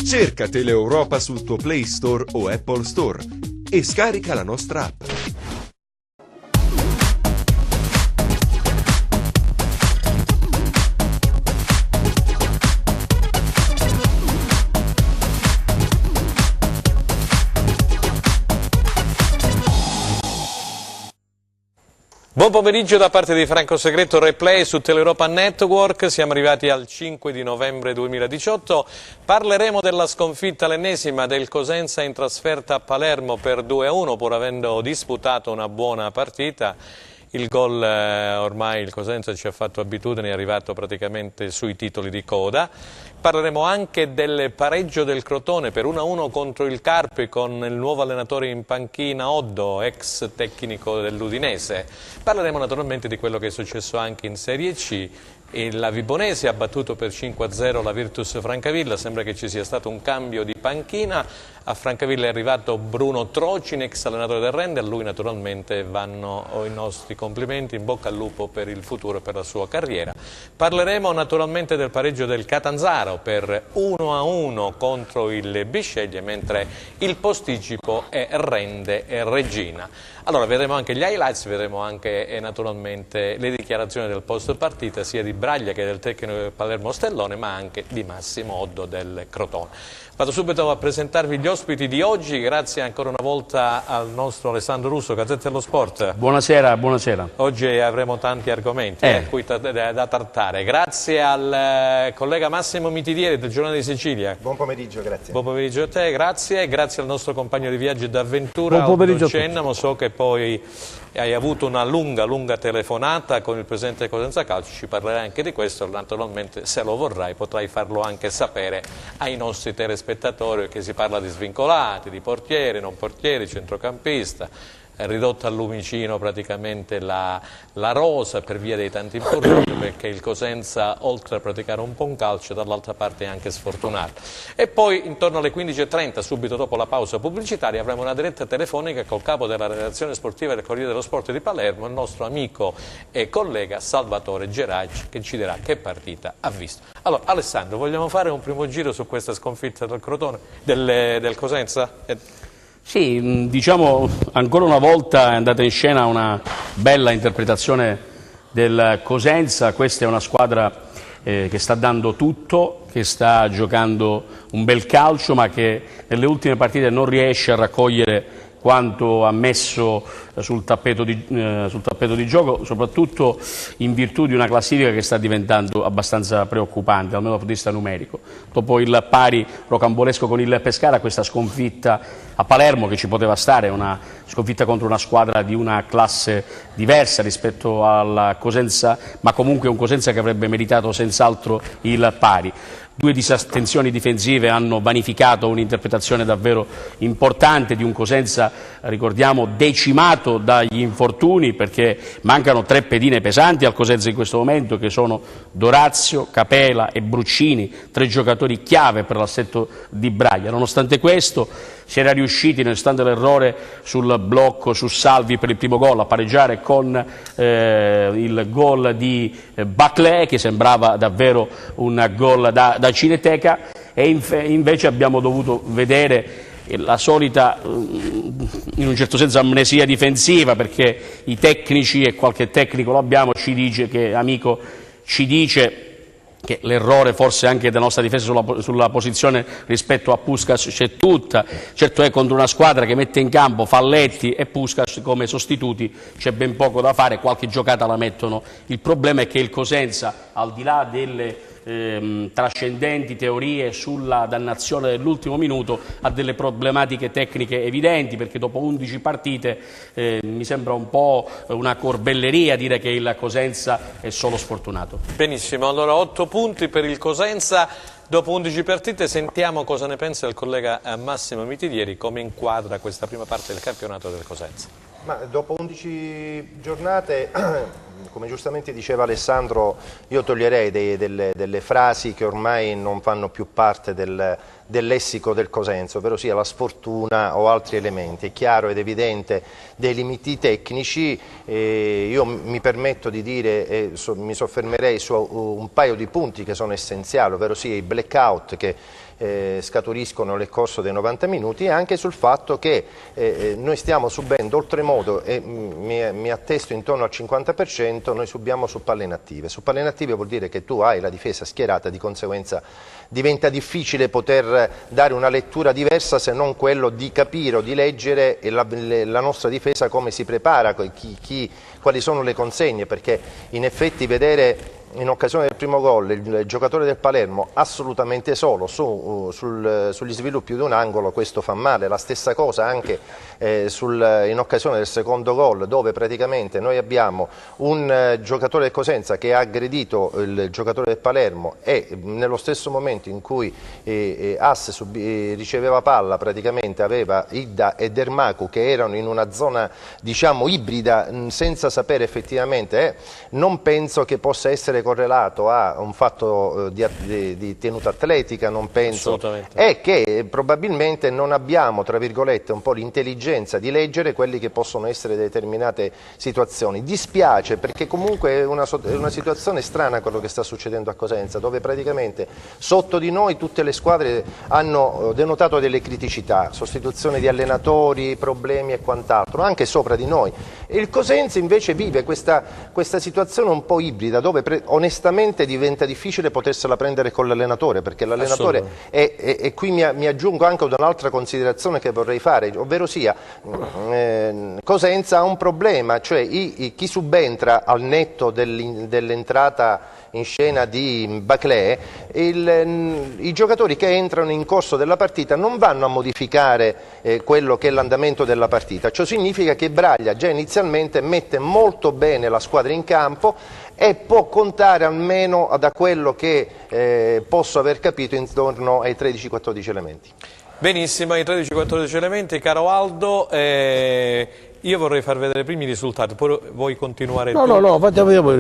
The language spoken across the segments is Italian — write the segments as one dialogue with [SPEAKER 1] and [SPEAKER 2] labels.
[SPEAKER 1] Cerca Teleeuropa sul tuo Play Store o Apple Store e scarica la nostra app.
[SPEAKER 2] Buon pomeriggio da parte di Franco Segreto, replay su Teleeuropa Network, siamo arrivati al 5 di novembre 2018, parleremo della sconfitta, l'ennesima del Cosenza in trasferta a Palermo per 2-1 pur avendo disputato una buona partita. Il gol ormai il Cosenza ci ha fatto abitudine, è arrivato praticamente sui titoli di coda. Parleremo anche del pareggio del Crotone per 1-1 contro il Carpi con il nuovo allenatore in panchina Oddo, ex tecnico dell'Udinese. Parleremo naturalmente di quello che è successo anche in Serie C. La Vibonese ha battuto per 5-0 la Virtus Francavilla, sembra che ci sia stato un cambio di panchina. A Francavilla è arrivato Bruno Trocin, ex allenatore del Rende, a lui naturalmente vanno i nostri complimenti, in bocca al lupo per il futuro e per la sua carriera. Parleremo naturalmente del pareggio del Catanzaro per 1-1 contro il Bisceglie, mentre il posticipo è Rende e Regina. Allora vedremo anche gli highlights, vedremo anche naturalmente le dichiarazioni del post partita sia di Braglia che del tecnico del Palermo Stellone, ma anche di Massimo Oddo del Crotone. Vado subito a presentarvi gli ospiti di oggi, grazie ancora una volta al nostro Alessandro Russo, Gazzetta dello Sport.
[SPEAKER 3] Buonasera, buonasera.
[SPEAKER 2] Oggi avremo tanti argomenti da trattare. Grazie al collega Massimo Mitidieri del Giornale di Sicilia.
[SPEAKER 4] Buon pomeriggio, grazie.
[SPEAKER 2] Buon pomeriggio a te, grazie. Grazie al nostro compagno di viaggio e d'avventura,
[SPEAKER 3] Buon pomeriggio
[SPEAKER 2] Aldo Cennamo. So che poi hai avuto una lunga telefonata con il presidente Cosenza Calcio, ci parlerai anche di questo, naturalmente se lo vorrai potrai farlo anche sapere ai nostri telespettatori, perché si parla di svincolati, di portieri, non portieri, centrocampista, ridotta al lumicino praticamente la rosa per via dei tanti infortuni, perché il Cosenza oltre a praticare un buon calcio dall'altra parte è anche sfortunato. E poi intorno alle 15:30, subito dopo la pausa pubblicitaria, avremo una diretta telefonica col capo della redazione sportiva del Corriere dello Sport di Palermo, il nostro amico e collega Salvatore Geraci, che ci dirà che partita ha visto. Allora Alessandro, vogliamo fare un primo giro su questa sconfitta del Crotone, del Cosenza?
[SPEAKER 3] Sì, diciamo ancora una volta è andata in scena una bella interpretazione del Cosenza. Questa è una squadra che sta dando tutto, che sta giocando un bel calcio, ma che nelle ultime partite non riesce a raccogliere quanto ha messo sul tappeto di gioco, soprattutto in virtù di una classifica che sta diventando abbastanza preoccupante, almeno dal punto di vista numerico. Dopo il pari rocambolesco con il Pescara, questa sconfitta a Palermo, che ci poteva stare, una sconfitta contro una squadra di una classe diversa rispetto alla Cosenza, ma comunque un Cosenza che avrebbe meritato senz'altro il pari. Due disattenzioni difensive hanno vanificato un'interpretazione davvero importante di un Cosenza, ricordiamo, decimato dagli infortuni, perché mancano tre pedine pesanti al Cosenza in questo momento, che sono Dorazio, Capela e Bruccini, tre giocatori chiave per l'assetto di Braglia. Nonostante questo si era riusciti, nonostante l'errore sul blocco su Salvi per il primo gol, a pareggiare con il gol di Baclé, che sembrava davvero un gol da cineteca, e invece abbiamo dovuto vedere la solita, in un certo senso, amnesia difensiva, perché i tecnici, e qualche tecnico lo abbiamo, ci dice che l'errore forse anche della nostra difesa sulla posizione rispetto a Puskás c'è tutta. Certo è contro una squadra che mette in campo Falletti e Puskás come sostituti c'è ben poco da fare, qualche giocata la mettono. Il problema è che il Cosenza, al di là delle trascendenti teorie sulla dannazione dell'ultimo minuto, ha delle problematiche tecniche evidenti, perché dopo 11 partite mi sembra un po' una corbelleria dire che il Cosenza è solo sfortunato.
[SPEAKER 2] Benissimo, allora 8 punti per il Cosenza dopo 11 partite. Sentiamo cosa ne pensa il collega Massimo Mitidieri, come inquadra questa prima parte del campionato del Cosenza.
[SPEAKER 4] Ma dopo 11 giornate come giustamente diceva Alessandro, io toglierei delle frasi che ormai non fanno più parte del lessico del Cosenza, ovvero sia la sfortuna o altri elementi. È chiaro ed evidente dei limiti tecnici, io mi permetto di dire, mi soffermerei su un paio di punti che sono essenziali, ovvero sia i blackout che scaturiscono nel corso dei 90 minuti e anche sul fatto che noi stiamo subendo oltremodo, e mi attesto intorno al 50%, noi subiamo su palle inattive. Su palle inattive vuol dire che tu hai la difesa schierata, di conseguenza diventa difficile poter dare una lettura diversa se non quello di capire o di leggere la nostra difesa come si prepara, quali sono le consegne, perché in effetti vedere in occasione del primo gol il giocatore del Palermo assolutamente solo sugli sviluppi di un angolo, questo fa male. La stessa cosa anche in occasione del secondo gol, dove praticamente noi abbiamo un giocatore del Cosenza che ha aggredito il giocatore del Palermo e nello stesso momento in cui Asse riceveva palla praticamente aveva Idda e Dermaku che erano in una zona diciamo ibrida senza sapere effettivamente, non penso che possa essere correlato a un fatto di tenuta atletica, non penso, è che probabilmente non abbiamo, tra virgolette, un po' l'intelligenza di leggere quelli che possono essere determinate situazioni. Dispiace perché comunque è una situazione strana quello che sta succedendo a Cosenza, dove praticamente sotto di noi tutte le squadre hanno denotato delle criticità, sostituzione di allenatori, problemi e quant'altro, anche sopra di noi. E il Cosenza invece vive questa situazione un po' ibrida, dove onestamente diventa difficile potersela prendere con l'allenatore, perché l'allenatore e qui mi aggiungo anche ad un'altra considerazione che vorrei fare, ovvero sia Cosenza ha un problema, cioè chi subentra al netto dell'entrata in scena di Baclé, i giocatori che entrano in corso della partita non vanno a modificare quello che è l'andamento della partita. Ciò significa che Braglia già inizialmente mette molto bene la squadra in campo e può contare almeno da quello che posso aver capito intorno ai 13-14 elementi.
[SPEAKER 2] Benissimo, ai 13-14 elementi, caro Aldo, io vorrei far vedere prima i risultati, poi vuoi continuare tu?
[SPEAKER 5] No,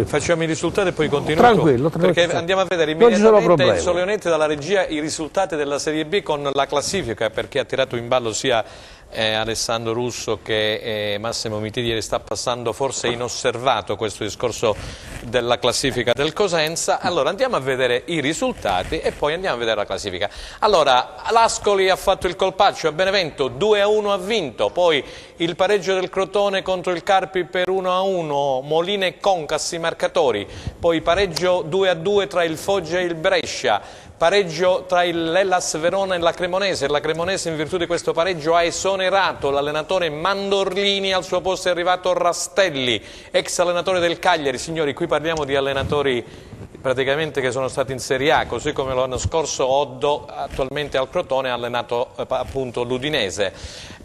[SPEAKER 2] facciamo i risultati e poi continuiamo
[SPEAKER 5] tranquillo,
[SPEAKER 2] perché andiamo a vedere immediatamente Enzo Leonetti dalla regia i risultati della Serie B con la classifica, perché ha tirato in ballo sia Alessandro Russo che Massimo Mitidieri. Sta passando forse inosservato questo discorso della classifica del Cosenza. Allora andiamo a vedere i risultati e poi andiamo a vedere la classifica. Allora l'Ascoli ha fatto il colpaccio a Benevento, 2-1 ha vinto, poi il pareggio del Crotone contro il Carpi per 1-1, Molina e Concas i marcatori, poi pareggio 2-2 tra il Foggia e il Brescia, pareggio tra l'Hellas Verona e la Cremonese in virtù di questo pareggio ha esonerato l'allenatore Mandorlini, al suo posto è arrivato Rastelli, ex allenatore del Cagliari. Signori, qui parliamo di allenatori praticamente che sono stati in Serie A, così come l'anno scorso Oddo, attualmente al Crotone, ha allenato appunto l'Udinese.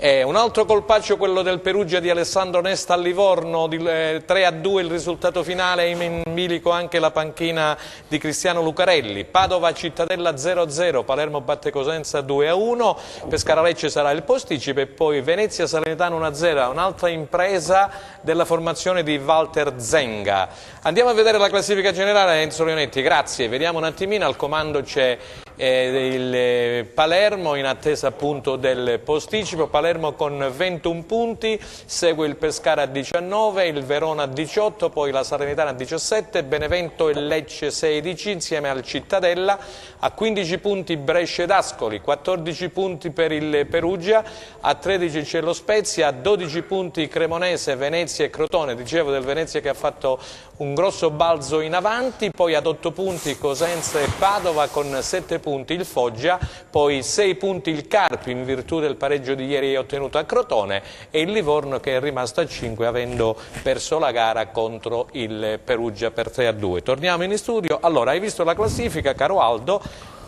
[SPEAKER 2] Un altro colpaccio, quello del Perugia di Alessandro Nesta a Livorno, 3-2 il risultato finale, in bilico anche la panchina di Cristiano Lucarelli. Padova Cittadella 0-0, Palermo batte Cosenza 2-1, Pescara Lecce sarà il posticipe, e poi Venezia Salernitano 1-0, un'altra impresa della formazione di Walter Zenga. Andiamo a vedere la classifica generale, Enzo Leonetti, grazie. Vediamo un attimino, al comando c'è il Palermo in attesa appunto del posticipo. Palermo con 21 punti, segue il Pescara a 19, il Verona a 18, poi la Salernitana a 17, Benevento e Lecce 16 insieme al Cittadella, a 15 punti Brescia ed Ascoli, 14 punti per il Perugia, a 13 c'è lo Spezia, a 12 punti Cremonese, Venezia e Crotone. Dicevo del Venezia che ha fatto un grosso balzo in avanti, poi ad 8 punti Cosenza e Padova, con 7 punti il Foggia, poi 6 punti il Carpi in virtù del pareggio di ieri ottenuto a Crotone, e il Livorno che è rimasto a 5 avendo perso la gara contro il Perugia per 3-2. Torniamo in studio. Allora, hai visto la classifica, caro Aldo?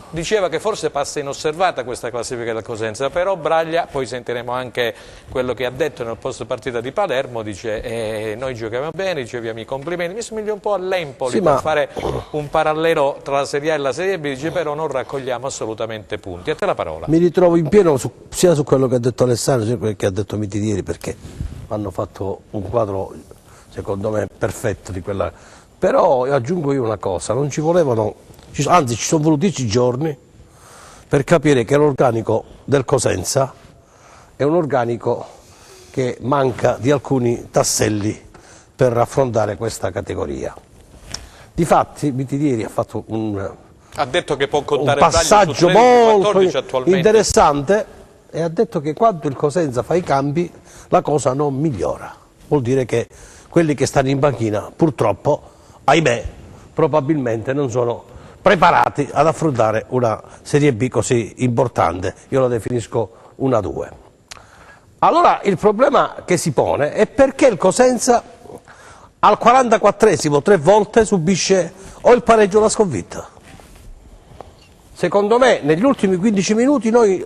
[SPEAKER 2] Diceva che forse passa inosservata questa classifica del Cosenza, però Braglia, poi sentiremo anche quello che ha detto nel post partita di Palermo, dice noi giochiamo bene, riceviamo i complimenti, mi somiglia un po' all'Empoli, sì, per fare un parallelo tra la Serie A e la Serie B, dice però non raccogliamo assolutamente punti. A te la parola.
[SPEAKER 5] Mi ritrovo in pieno sia su quello che ha detto Alessandro sia su quello che ha detto Mitidieri, perché hanno fatto un quadro secondo me, perfetto di quella. Però aggiungo io una cosa, non ci volevano, anzi ci sono voluti 10 giorni per capire che l'organico del Cosenza è un organico che manca di alcuni tasselli per affrontare questa categoria. Difatti Mitidieri ha fatto
[SPEAKER 2] ha detto che può contare
[SPEAKER 5] un passaggio molto
[SPEAKER 2] attualmente
[SPEAKER 5] interessante e ha detto che quando il Cosenza fa i cambi la cosa non migliora. Vuol dire che quelli che stanno in panchina purtroppo, ahimè, probabilmente non sono preparati ad affrontare una Serie B così importante. Io la definisco 1-2. Allora il problema che si pone è perché il Cosenza al 44esimo 3 volte subisce o il pareggio o la sconfitta. Secondo me negli ultimi 15 minuti noi,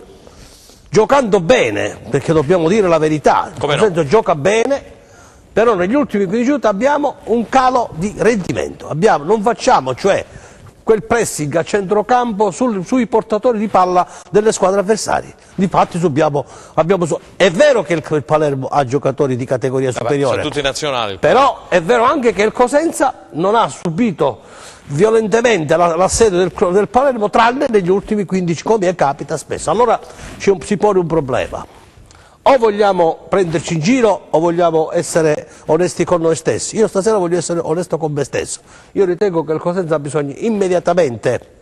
[SPEAKER 5] giocando bene, perché dobbiamo dire la verità, il Cosenza gioca bene, però negli ultimi 15 minuti abbiamo un calo di rendimento, non facciamo cioè quel pressing a centrocampo sui portatori di palla delle squadre avversarie. Difatti è vero che il Palermo ha giocatori di categoria superiore,
[SPEAKER 2] sono tutti nazionali,
[SPEAKER 5] però è vero anche che il Cosenza non ha subito violentemente l'assedio del Palermo, tranne negli ultimi 15, come capita spesso. Allora si pone un problema: o vogliamo prenderci in giro o vogliamo essere onesti con noi stessi. Io stasera voglio essere onesto con me stesso. Io ritengo che il Cosenza ha bisogno immediatamente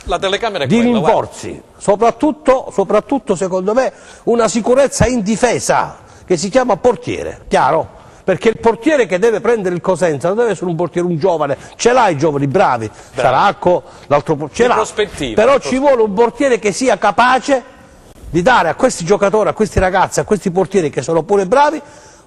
[SPEAKER 2] la telecamera è
[SPEAKER 5] di
[SPEAKER 2] quella,
[SPEAKER 5] rinforzi, soprattutto secondo me una sicurezza in difesa che si chiama portiere, chiaro? Perché il portiere che deve prendere il Cosenza non deve essere un portiere, un giovane, ce l'ha i giovani bravi, Saracco, l'altro ce l'ha, però ci vuole un portiere che sia capace di dare a questi giocatori, a questi ragazzi, a questi portieri che sono pure bravi,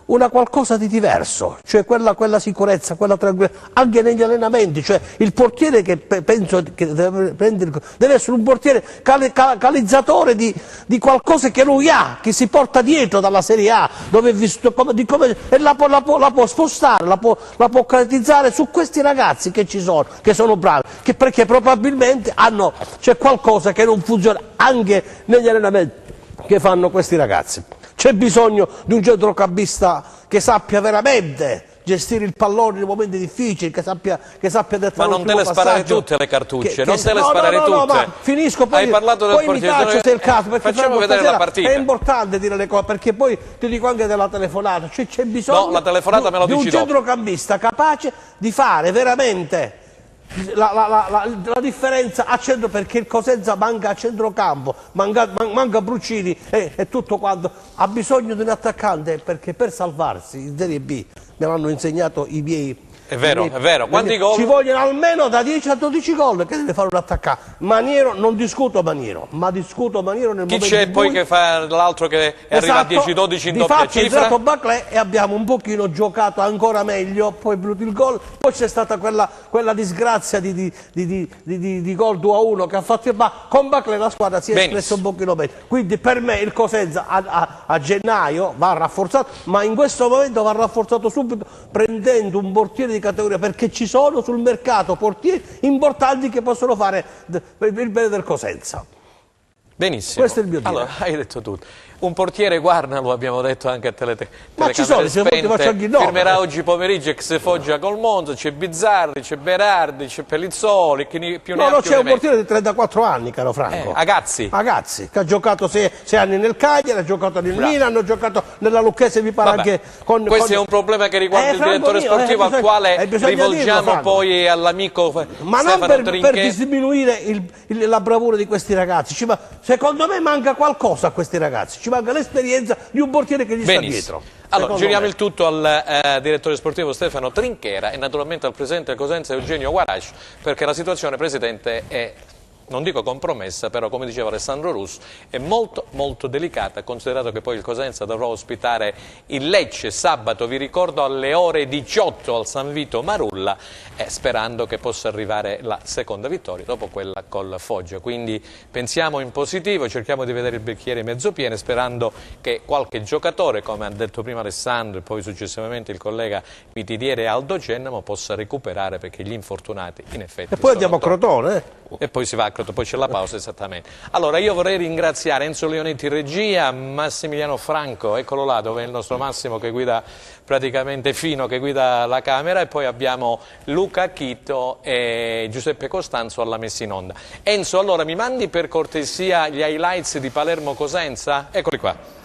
[SPEAKER 5] una qualcosa di diverso, cioè quella sicurezza, quella tranquillità, anche negli allenamenti, cioè il portiere che penso che deve essere un portiere calizzatore di qualcosa che lui ha, che si porta dietro dalla Serie A, dove è vissuto, e la può spostare, la può calcizzare su questi ragazzi che ci sono, che sono bravi, perché probabilmente c'è qualcosa che non funziona anche negli allenamenti che fanno questi ragazzi. C'è bisogno di un centrocampista che sappia veramente gestire il pallone nei momenti difficili, che sappia
[SPEAKER 2] ma non te le sparare tutte le cartucce, non te le sparare tutte.
[SPEAKER 5] Ma finisco, poi,
[SPEAKER 2] hai parlato del
[SPEAKER 5] poi mi taccio se è il caso, perché
[SPEAKER 2] facciamo vedere la partita.
[SPEAKER 5] È importante dire le cose, perché poi ti dico anche della telefonata, cioè c'è bisogno
[SPEAKER 2] la telefonata me lo
[SPEAKER 5] di un
[SPEAKER 2] dici dopo.
[SPEAKER 5] centrocampista capace di fare veramente la differenza a centro, perché il Cosenza manca a centrocampo, manca Brucini e tutto quanto, ha bisogno di un attaccante, perché per salvarsi in Serie B, me l'hanno insegnato i miei.
[SPEAKER 2] È vero. Quanti gol?
[SPEAKER 5] Ci vogliono almeno da 10 a 12 gol che deve fare un attaccante. Maniero, non discuto Maniero, ma discuto Maniero nel momento in cui...
[SPEAKER 2] Chi c'è poi che fa l'altro che arriva a 10-12 in doppia cifra?
[SPEAKER 5] Difatti è entrato Baclé e abbiamo un pochino giocato ancora meglio, poi è venuto il gol, poi c'è stata quella disgrazia di gol 2-1 che ha fatto, ma con Baclé la squadra si è espressa un pochino meglio. Quindi per me il Cosenza a gennaio va rafforzato, ma in questo momento va rafforzato subito, prendendo un portiere di categoria, perché ci sono sul mercato portieri importanti che possono fare per il bene del Cosenza.
[SPEAKER 2] Benissimo.
[SPEAKER 5] Questo è il mio dire.
[SPEAKER 2] Allora, hai detto tutto. Un portiere, guarda, lo abbiamo detto anche a
[SPEAKER 5] ma ci sono,
[SPEAKER 2] firmerà oggi pomeriggio ex Foggia col Monza, c'è Bizzarri, c'è Berardi, c'è Pellizzoli, più
[SPEAKER 5] no, c'è un portiere di 34 anni, caro Franco.
[SPEAKER 2] Agazzi,
[SPEAKER 5] che ha giocato 6 anni nel Cagliari, ha giocato nel Milan, ha giocato nella Lucchese, mi pare. Vabbè, anche
[SPEAKER 2] questo è un problema che riguarda il direttore sportivo, al quale rivolgiamo poi all'amico
[SPEAKER 5] ma
[SPEAKER 2] Stefano
[SPEAKER 5] non per diminuire la bravura di questi ragazzi, ma secondo me manca qualcosa a questi ragazzi, ci manca l'esperienza di un portiere che gli sta dietro.
[SPEAKER 2] Allora, giriamo il tutto al direttore sportivo Stefano Trinchera e naturalmente al presidente Cosenza Eugenio Guaraci, perché la situazione, Presidente, è, non dico compromessa, però come diceva Alessandro Russo, è molto molto delicata, considerato che poi il Cosenza dovrà ospitare il Lecce sabato, vi ricordo, alle ore 18 al San Vito Marulla, sperando che possa arrivare la seconda vittoria dopo quella col Foggia. Quindi pensiamo in positivo, cerchiamo di vedere il bicchiere mezzo pieno, sperando che qualche giocatore, come ha detto prima Alessandro e poi successivamente il collega Mitidieri e Aldo Gennamo, possa recuperare, perché gli infortunati in effetti
[SPEAKER 5] e poi andiamo a Crotone
[SPEAKER 2] e poi si va a Marco, poi c'è la pausa esattamente. Allora io vorrei ringraziare Enzo Leonetti regia, Massimiliano Franco, eccolo là dove è il nostro Massimo che guida praticamente Fino che guida la camera, e poi abbiamo Luca Chito e Giuseppe Costanzo alla messa in onda. Enzo, allora mi mandi per cortesia gli highlights di Palermo-Cosenza? Eccoli qua.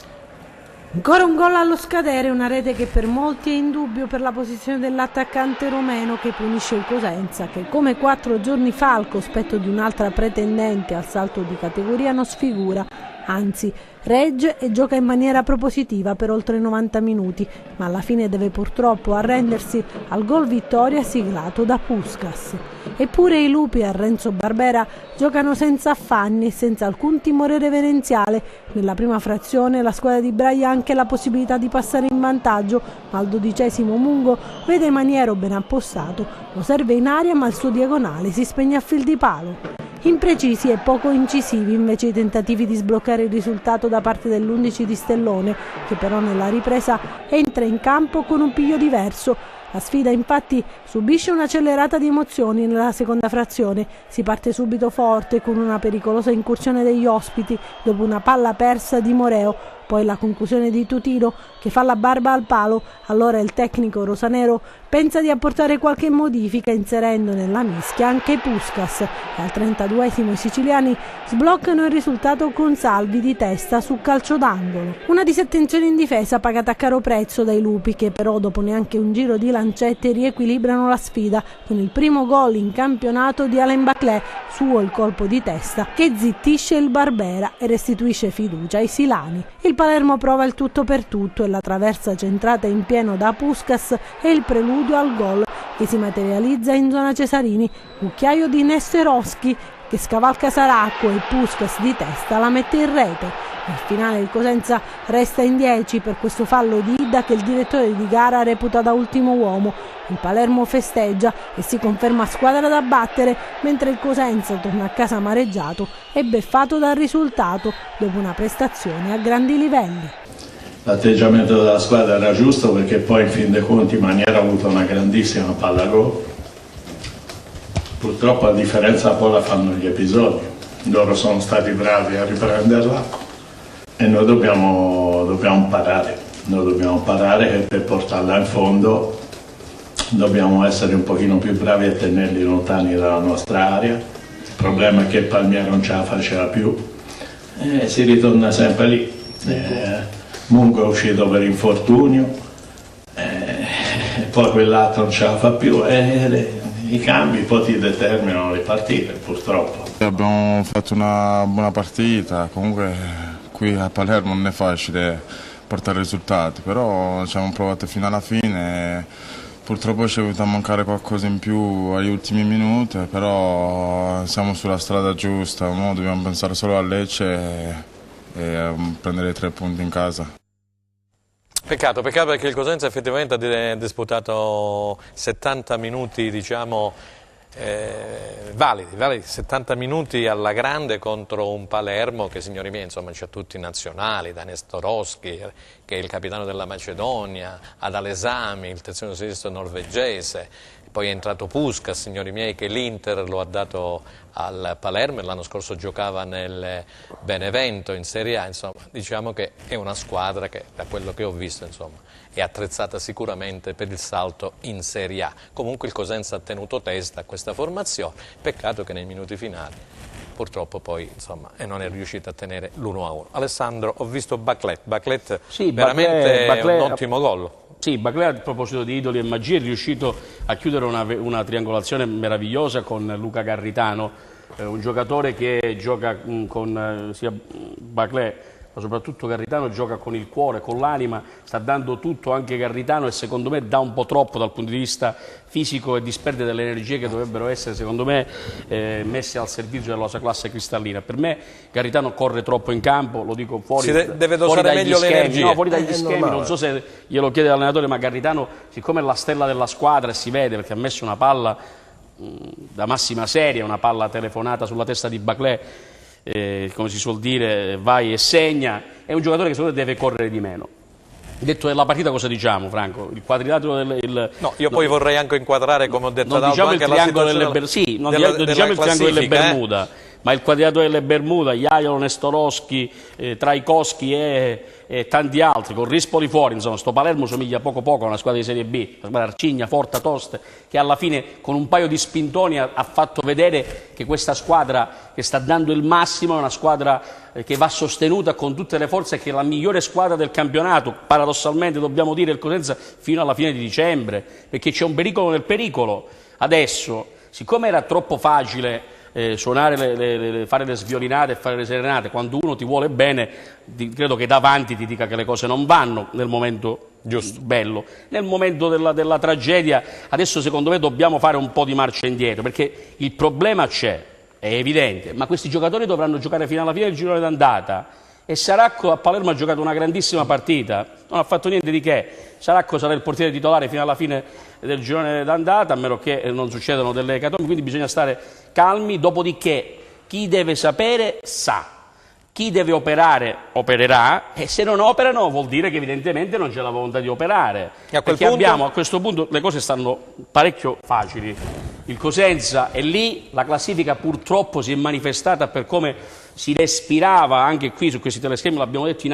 [SPEAKER 6] Ancora un gol allo scadere, una rete che per molti è in dubbio per la posizione dell'attaccante romeno che punisce il Cosenza, che come 4 giorni fa al cospetto di un'altra pretendente al salto di categoria non sfigura, anzi regge e gioca in maniera propositiva per oltre 90 minuti, ma alla fine deve purtroppo arrendersi al gol vittoria siglato da Puskás. Eppure i lupi a Renzo Barbera giocano senza affanni e senza alcun timore reverenziale. Nella prima frazione la squadra di Braia ha anche la possibilità di passare in vantaggio, ma al 12° Mungo vede Maniero ben appostato, lo serve in aria ma il suo diagonale si spegne a fil di palo. Imprecisi e poco incisivi invece i tentativi di sbloccare il risultato da parte dell'11 di Stellone, che però nella ripresa entra in campo con un piglio diverso. La sfida infatti subisce un'accelerata di emozioni nella seconda frazione, si parte subito forte con una pericolosa incursione degli ospiti dopo una palla persa di Moreo, poi la conclusione di Tutino che fa la barba al palo. Allora il tecnico rosanero pensa di apportare qualche modifica inserendo nella mischia anche Puskás, e al 32° i siciliani sbloccano il risultato con Salvi di testa su calcio d'angolo. Una disattenzione in difesa pagata a caro prezzo dai lupi, che però dopo neanche un giro di lancette riequilibrano la sfida con il primo gol in campionato di Alain Baclé, suo il colpo di testa che zittisce il Barbera e restituisce fiducia ai silani. Il Palermo prova il tutto per tutto e la traversa centrata in pieno da Puskás è il preludio al gol che si materializza in zona Cesarini, cucchiaio di Nesterowski che scavalca Saracco e Puskás di testa la mette in rete. Nel finale il Cosenza resta in 10 per questo fallo di Idda che il direttore di gara reputa da ultimo uomo. Il Palermo festeggia e si conferma squadra da battere, mentre il Cosenza torna a casa amareggiato e beffato dal risultato dopo una prestazione a grandi livelli.
[SPEAKER 7] L'atteggiamento della squadra era giusto perché poi in fin dei conti Maniero ha avuto una grandissima palla gol. Purtroppo a differenza poi la fanno gli episodi, loro sono stati bravi a riprenderla e noi dobbiamo parare che per portarla in fondo dobbiamo essere un pochino più bravi a tenerli lontani dalla nostra area. Il problema è che Palmieri non ce la faceva più e si ritorna sempre lì. Mungo è uscito per infortunio e poi quell'altro non ce la fa più e i cambi poi ti determinano le partite, purtroppo.
[SPEAKER 8] Abbiamo fatto una buona partita, comunque qui a Palermo non è facile portare risultati, però ci abbiamo provato fino alla fine. Purtroppo ci è venuto a mancare qualcosa in più agli ultimi minuti, però siamo sulla strada giusta, no? Dobbiamo pensare solo a Lecce e prendere 3 punti in casa.
[SPEAKER 2] Peccato perché il Cosenza effettivamente ha disputato 70 minuti, diciamo, validi, 70 minuti alla grande contro un Palermo che, signori miei, insomma, c'ha tutti i nazionali, da Nesterowski, che è il capitano della Macedonia, ad Alesami, il terzino sinistro norvegese, poi è entrato Puskás, signori miei, che l'Inter lo ha dato al Palermo e l'anno scorso giocava nel Benevento in Serie A, insomma, diciamo che è una squadra che, da quello che ho visto, insomma, è attrezzata sicuramente per il salto in Serie A. Comunque il Cosenza ha tenuto testa a questa formazione, peccato che nei minuti finali purtroppo poi, insomma, non è riuscito a tenere l'1-1. Alessandro, ho visto Baclé, sì, veramente Baclé, un ottimo gol.
[SPEAKER 3] Sì, Baclé, a proposito di idoli e magie, è riuscito a chiudere una triangolazione meravigliosa con Luca Garritano, un giocatore che gioca con sia Baclé ma soprattutto Garritano gioca con il cuore, con l'anima, sta dando tutto anche Garritano e secondo me dà un po' troppo dal punto di vista fisico e disperde delle energie che dovrebbero essere secondo me messe al servizio della sua classe cristallina. Per me Garritano corre troppo in campo, lo dico fuori,
[SPEAKER 2] deve dosare meglio le energie.
[SPEAKER 3] No, fuori dagli schemi, non so se glielo chiede l'allenatore, ma Garritano, siccome è la stella della squadra e si vede perché ha messo una palla da massima serie, una palla telefonata sulla testa di Baclé, come si suol dire, vai e segna, è un giocatore che secondo me deve correre di meno. Detto della partita, cosa diciamo, Franco? Il quadrilatero
[SPEAKER 2] no, io poi vorrei anche inquadrare, come ho detto,
[SPEAKER 3] non diciamo il triangolo delle Bermuda, ma il quadrilatero delle Bermuda, Jaiolo, Nestorowski, Trajkovski e tanti altri, con Rispoli fuori, insomma, sto Palermo somiglia poco a una squadra di Serie B, una squadra arcigna, forte, tosta, che alla fine con un paio di spintoni ha fatto vedere che questa squadra che sta dando il massimo è una squadra che va sostenuta con tutte le forze, che è la migliore squadra del campionato, paradossalmente dobbiamo dire il Cosenza, fino alla fine di dicembre, perché c'è un pericolo nel pericolo. Adesso, siccome era troppo facile suonare fare le sviolinate e fare le serenate, quando uno ti vuole bene, credo che davanti ti dica che le cose non vanno nel momento giusto, bello. Nel momento della tragedia, adesso secondo me dobbiamo fare un po' di marcia indietro, perché il problema c'è, è evidente, ma questi giocatori dovranno giocare fino alla fine del girone d'andata. E Saracco a Palermo ha giocato una grandissima partita, non ha fatto niente di che. Saracco sarà il portiere titolare fino alla fine del girone d'andata, a meno che non succedano delle ecatombi, quindi bisogna stare calmi. Dopodiché chi deve sapere sa, chi deve operare opererà, e se non operano vuol dire che evidentemente non c'è la volontà di operare.
[SPEAKER 2] E a
[SPEAKER 3] questo punto le cose stanno parecchio facili. Il Cosenza è lì, la classifica purtroppo si è manifestata per come si respirava anche qui su questi teleschermi, l'abbiamo detto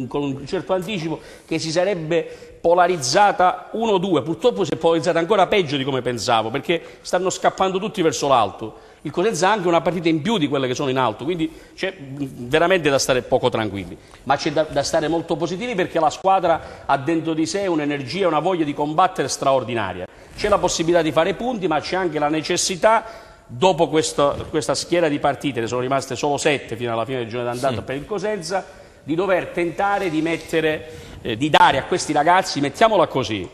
[SPEAKER 3] con un certo anticipo, che si sarebbe polarizzata 1-2, purtroppo si è polarizzata ancora peggio di come pensavo, perché stanno scappando tutti verso l'alto. Il Cosenza ha anche una partita in più di quelle che sono in alto, quindi c'è veramente da stare poco tranquilli, ma c'è da stare molto positivi, perché la squadra ha dentro di sé un'energia e una voglia di combattere straordinaria. C'è la possibilità di fare punti, ma c'è anche la necessità, dopo questa schiera di partite, ne sono rimaste solo 7 fino alla fine del girone d'andata per il Cosenza, di dover tentare di dare a questi ragazzi, mettiamola così,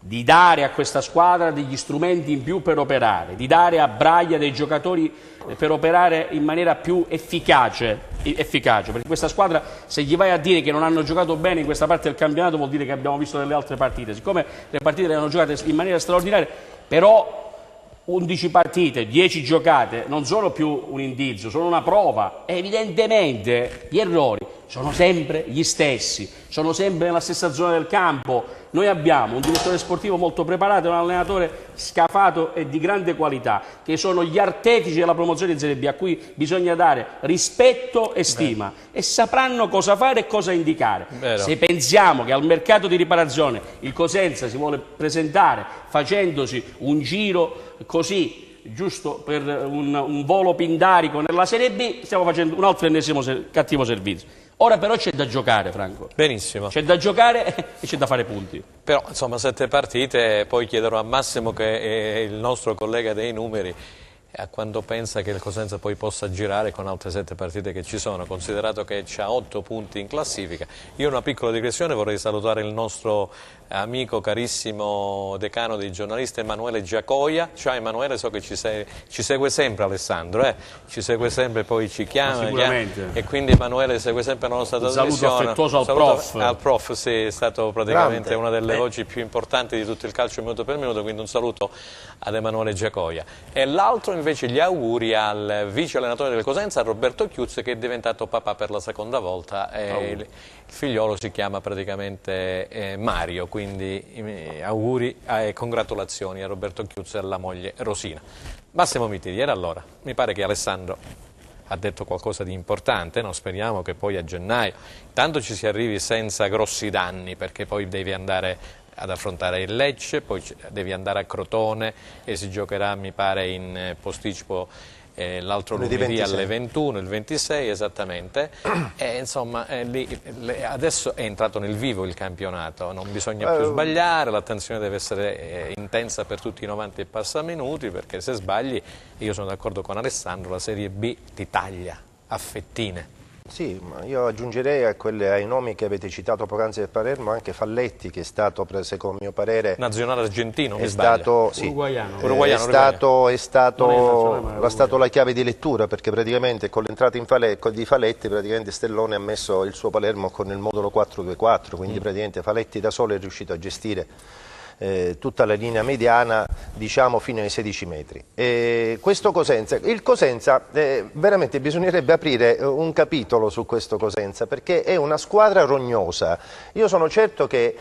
[SPEAKER 3] di dare a questa squadra degli strumenti in più per operare, di dare a Braglia dei giocatori per operare in maniera più efficace, perché questa squadra, se gli vai a dire che non hanno giocato bene in questa parte del campionato, vuol dire che abbiamo visto delle altre partite. Siccome le partite le hanno giocate in maniera straordinaria, però 11 partite, 10 giocate non sono più un indizio, sono una prova. E evidentemente gli errori sono sempre gli stessi, sono sempre nella stessa zona del campo. Noi abbiamo un direttore sportivo molto preparato, un allenatore scafato e di grande qualità, che sono gli artefici della promozione in Serie B, a cui bisogna dare rispetto e stima, e sapranno cosa fare e cosa indicare. Se pensiamo che al mercato di riparazione il Cosenza si vuole presentare facendosi un giro così, giusto per un volo pindarico nella Serie B, stiamo facendo un altro ennesimo cattivo servizio. Ora però c'è da giocare, Franco.
[SPEAKER 2] Benissimo.
[SPEAKER 3] C'è da giocare e c'è da fare punti.
[SPEAKER 2] Però, insomma, 7 partite, poi chiederò a Massimo, che è il nostro collega dei numeri, a quando pensa che il Cosenza poi possa girare con altre 7 partite che ci sono, considerato che ha 8 punti in classifica. Io una piccola digressione, vorrei salutare il nostro amico carissimo decano dei giornalisti Emanuele Giacoia. Ciao Emanuele, so che ci segue sempre Alessandro, ci segue sempre, poi ci chiama, e quindi Emanuele segue sempre la nostra trasmissione.
[SPEAKER 3] Saluto affettuoso al prof.
[SPEAKER 2] Al prof, sì, è stato praticamente una delle voci più importanti di tutto il calcio minuto per minuto, quindi un saluto ad Emanuele Giacoia. E l'altro invece gli auguri al vice allenatore del Cosenza, Roberto Chiuzzi, che è diventato papà per la seconda volta. Il figliolo si chiama praticamente Mario, quindi auguri e congratulazioni a Roberto Chiuzzi e alla moglie Rosina. Massimo Mitili, era allora, mi pare che Alessandro ha detto qualcosa di importante, no? Speriamo che poi a gennaio intanto ci si arrivi senza grossi danni, perché poi devi andare ad affrontare il Lecce, poi devi andare a Crotone e si giocherà, mi pare, in posticipo l'altro lunedì alle 21, il 26 esattamente, e insomma adesso è entrato nel vivo il campionato, non bisogna più sbagliare, l'attenzione deve essere intensa per tutti i 90 e passa minuti, perché se sbagli, io sono d'accordo con Alessandro, la Serie B ti taglia a fettine.
[SPEAKER 4] Sì, ma io aggiungerei ai nomi che avete citato poc'anzi del Palermo anche Falletti, che è stato, secondo mio parere,
[SPEAKER 2] nazionale argentino,
[SPEAKER 4] è stato, sì,
[SPEAKER 3] uruguaiano,
[SPEAKER 4] è stato la chiave di lettura, perché praticamente con l'entrata di Falletti praticamente Stellone ha messo il suo Palermo con il modulo 4-2-4, quindi praticamente Falletti da solo è riuscito a gestire tutta la linea mediana, diciamo fino ai 16 metri. Il Cosenza, veramente bisognerebbe aprire un capitolo su questo Cosenza, perché è una squadra rognosa. Io sono certo che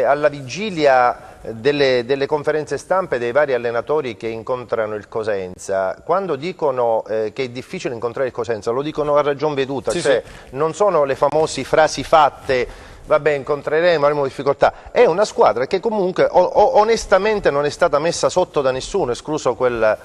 [SPEAKER 4] alla vigilia delle conferenze stampe dei vari allenatori che incontrano il Cosenza, quando dicono che è difficile incontrare il Cosenza, lo dicono a ragion veduta, cioè non sono le famose frasi fatte, vabbè incontreremo, avremo difficoltà, è una squadra che comunque onestamente non è stata messa sotto da nessuno, escluso quella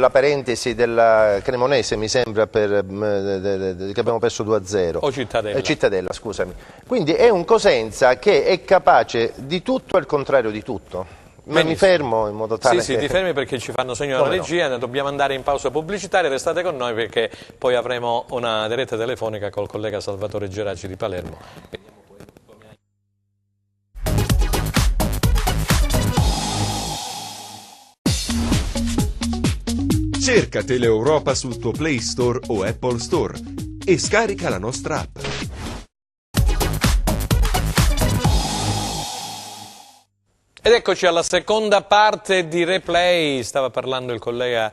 [SPEAKER 4] parentesi della Cremonese, mi sembra, che abbiamo perso 2-0.
[SPEAKER 2] O Cittadella.
[SPEAKER 4] Cittadella, scusami. Quindi è un Cosenza che è capace di tutto e il contrario di tutto. Ma mi fermo in modo tale
[SPEAKER 2] Sì, ti fermi perché ci fanno segno la regia, dobbiamo andare in pausa pubblicitaria, restate con noi perché poi avremo una diretta telefonica col collega Salvatore Geraci di Palermo.
[SPEAKER 1] Cerca Teleeuropa sul tuo Play Store o Apple Store e scarica la nostra app.
[SPEAKER 2] Ed eccoci alla seconda parte di Replay, stava parlando il collega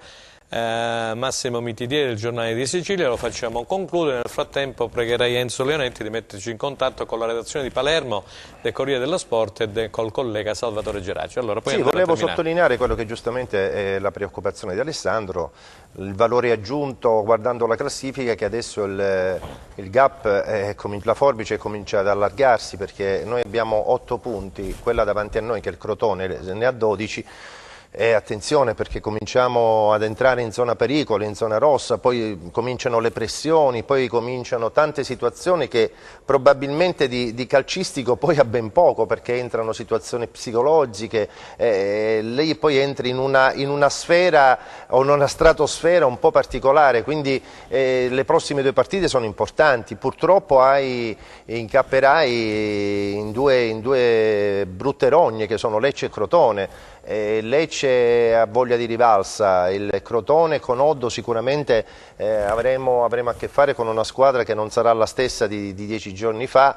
[SPEAKER 2] Massimo Mitidieri del Giornale di Sicilia, lo facciamo concludere. Nel frattempo pregherei Enzo Leonetti di metterci in contatto con la redazione di Palermo del Corriere dello Sport e col collega Salvatore Geraci. Allora, poi
[SPEAKER 4] volevo sottolineare quello che giustamente è la preoccupazione di Alessandro, il valore aggiunto guardando la classifica, che adesso il gap, la forbice comincia ad allargarsi, perché noi abbiamo 8 punti, quella davanti a noi che è il Crotone ne ha 12. E attenzione, perché cominciamo ad entrare in zona pericolo, in zona rossa, poi cominciano le pressioni, poi cominciano tante situazioni che probabilmente di calcistico poi ha ben poco, perché entrano situazioni psicologiche, lei poi entri in una sfera o in una stratosfera un po' particolare, quindi le prossime 2 partite sono importanti. Purtroppo incapperai in due brutte rogne che sono Lecce e Crotone. Lecce ha voglia di rivalsa, il Crotone con Oddo sicuramente avremo a che fare con una squadra che non sarà la stessa di 10 giorni fa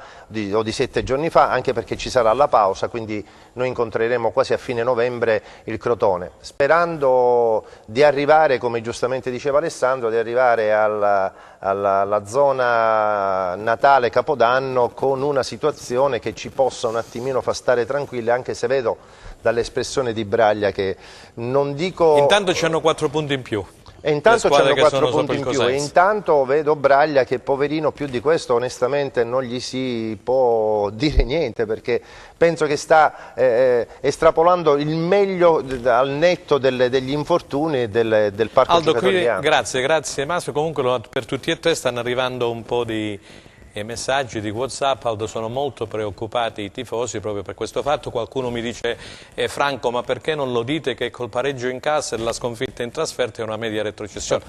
[SPEAKER 4] o di 7 giorni fa, anche perché ci sarà la pausa, quindi noi incontreremo quasi a fine novembre il Crotone, sperando di arrivare, come giustamente diceva Alessandro, di arrivare alla zona Natale Capodanno con una situazione che ci possa un attimino far stare tranquilli, anche se vedo dall'espressione di Braglia che non dico...
[SPEAKER 2] Intanto c'hanno 4 punti in più.
[SPEAKER 4] E intanto c'hanno 4 punti in più, e intanto vedo Braglia che, poverino, più di questo onestamente non gli si può dire niente, perché penso che sta estrapolando il meglio al netto degli infortuni del parco
[SPEAKER 2] Aldo,
[SPEAKER 4] giocatoriale.
[SPEAKER 2] Grazie Massimo, comunque per tutti e tre stanno arrivando un po' di messaggi di WhatsApp. Aldo, sono molto preoccupati i tifosi proprio per questo fatto. Qualcuno mi dice Franco, ma perché non lo dite che col pareggio in casa e la sconfitta in trasferta è una media retrocessione?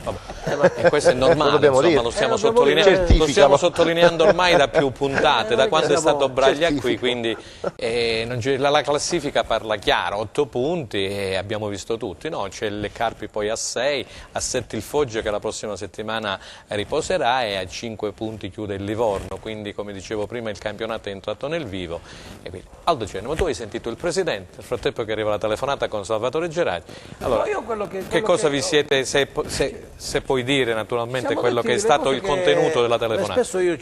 [SPEAKER 2] E questo è normale, insomma, lo stiamo sottolineando ormai da più puntate, da quando è stato Braglia qui, quindi la classifica parla chiaro, 8 punti e abbiamo visto tutti, no? C'è il Carpi poi a 6, a 7 il Foggia che la prossima settimana riposerà e a 5 punti chiude il Livorno. Quindi, come dicevo prima, il campionato è entrato nel vivo. E quindi, Aldo Cenno, ma tu hai sentito il Presidente, nel frattempo che arriva la telefonata con Salvatore Geraci. Allora, che cosa vi siete, se puoi dire naturalmente quello che è stato il contenuto della telefonata?
[SPEAKER 5] Spesso io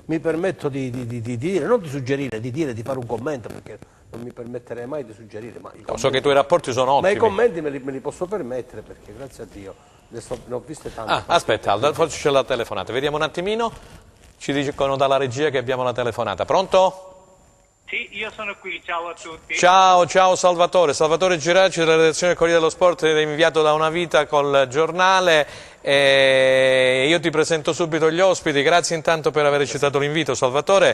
[SPEAKER 5] mi permetto di dire, non di suggerire, di fare un commento, perché non mi permetterei mai di suggerire. Ma
[SPEAKER 2] so che i tuoi rapporti sono ottimi.
[SPEAKER 5] Ma i commenti me li posso permettere, perché grazie a Dio ne ho viste tante.
[SPEAKER 2] Aspetta Aldo, forse c'è la telefonata, vediamo un attimino. Ci dicono dalla regia che abbiamo la telefonata. Pronto?
[SPEAKER 9] Sì, io sono qui, ciao a tutti.
[SPEAKER 2] Ciao Salvatore. Salvatore Geraci della redazione del Corriere dello Sport, inviato da una vita col giornale. Io ti presento subito gli ospiti. Grazie intanto per aver accettato l'invito, Salvatore.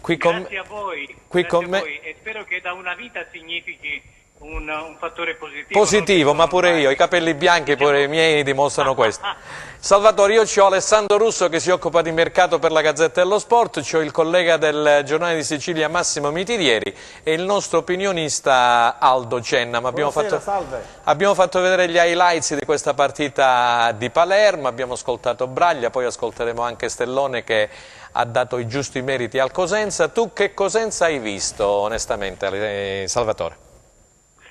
[SPEAKER 9] Grazie a voi. E spero che da una vita significhi un fattore positivo.
[SPEAKER 2] Positivo, ma pure io, i capelli bianchi pure i miei dimostrano questo. Salvatore, io c'ho Alessandro Russo che si occupa di mercato per la Gazzetta dello Sport, c'ho il collega del Giornale di Sicilia Massimo Mitidieri e il nostro opinionista Aldo Cenna. Abbiamo fatto vedere gli highlights di questa partita di Palermo, abbiamo ascoltato Braglia, poi ascolteremo anche Stellone che ha dato i giusti meriti al Cosenza. Tu che Cosenza hai visto onestamente, Salvatore?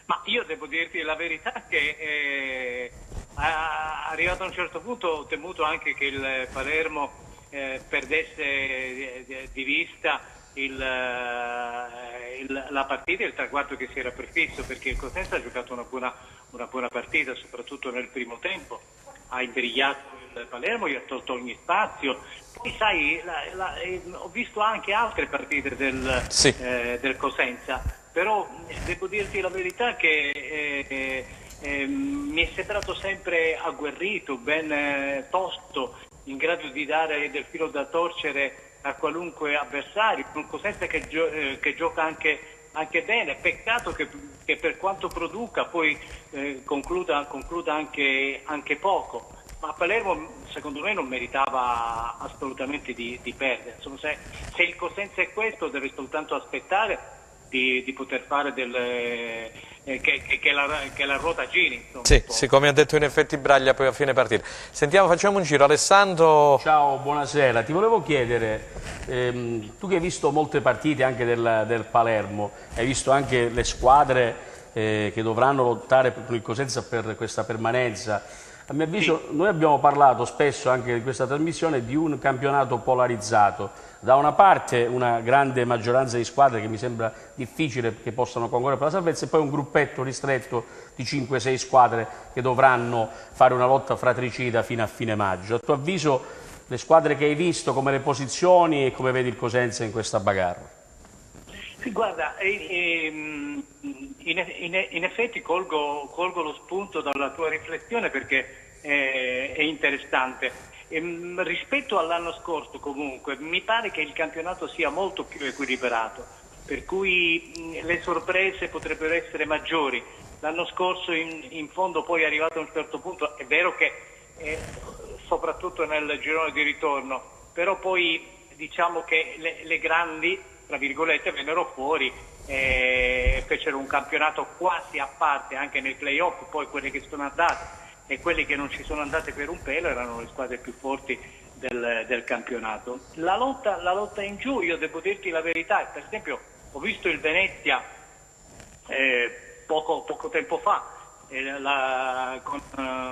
[SPEAKER 9] Ma io devo dirti la verità che arrivato a un certo punto ho temuto anche che il Palermo perdesse di vista la partita e il traguardo che si era prefisso, perché il Cosenza ha giocato una buona partita, soprattutto nel primo tempo, ha imbrigliato il Palermo, gli ha tolto ogni spazio. Poi sai, ho visto anche altre partite del Cosenza, però devo dirti la verità che mi è sembrato sempre agguerrito, ben tosto, in grado di dare del filo da torcere a qualunque avversario, un Cosenza che gioca anche bene. Peccato che per quanto produca poi concluda anche poco, ma Palermo secondo me non meritava assolutamente di perdere. Insomma, se il Cosenza è questo, deve soltanto aspettare di poter fare che la ruota giri. Insomma,
[SPEAKER 2] sì, come ha detto in effetti Braglia poi a fine partita. Sentiamo, facciamo un giro. Alessandro.
[SPEAKER 3] Ciao, buonasera. Ti volevo chiedere, tu che hai visto molte partite anche del Palermo, hai visto anche le squadre che dovranno lottare con il Cosenza per questa permanenza. A mio avviso, noi abbiamo parlato spesso anche in questa trasmissione di un campionato polarizzato. Da una parte una grande maggioranza di squadre che mi sembra difficile che possano concorrere per la salvezza, e poi un gruppetto ristretto di 5-6 squadre che dovranno fare una lotta fratricida fino a fine maggio. A tuo avviso, le squadre che hai visto, come le posizioni e come vedi il Cosenza in questa bagarre?
[SPEAKER 9] Sì, guarda, in effetti colgo lo spunto dalla tua riflessione, perché è interessante. Rispetto all'anno scorso comunque mi pare che il campionato sia molto più equilibrato, per cui le sorprese potrebbero essere maggiori. L'anno scorso in fondo poi è arrivato a un certo punto, è vero che soprattutto nel girone di ritorno, però poi diciamo che le grandi, tra virgolette, vennero fuori e fecero un campionato quasi a parte anche nei playoff. Poi quelle che sono andate e quelli che non ci sono andate per un pelo erano le squadre più forti del campionato. La lotta in giù, io devo dirti la verità, per esempio ho visto il Venezia poco tempo fa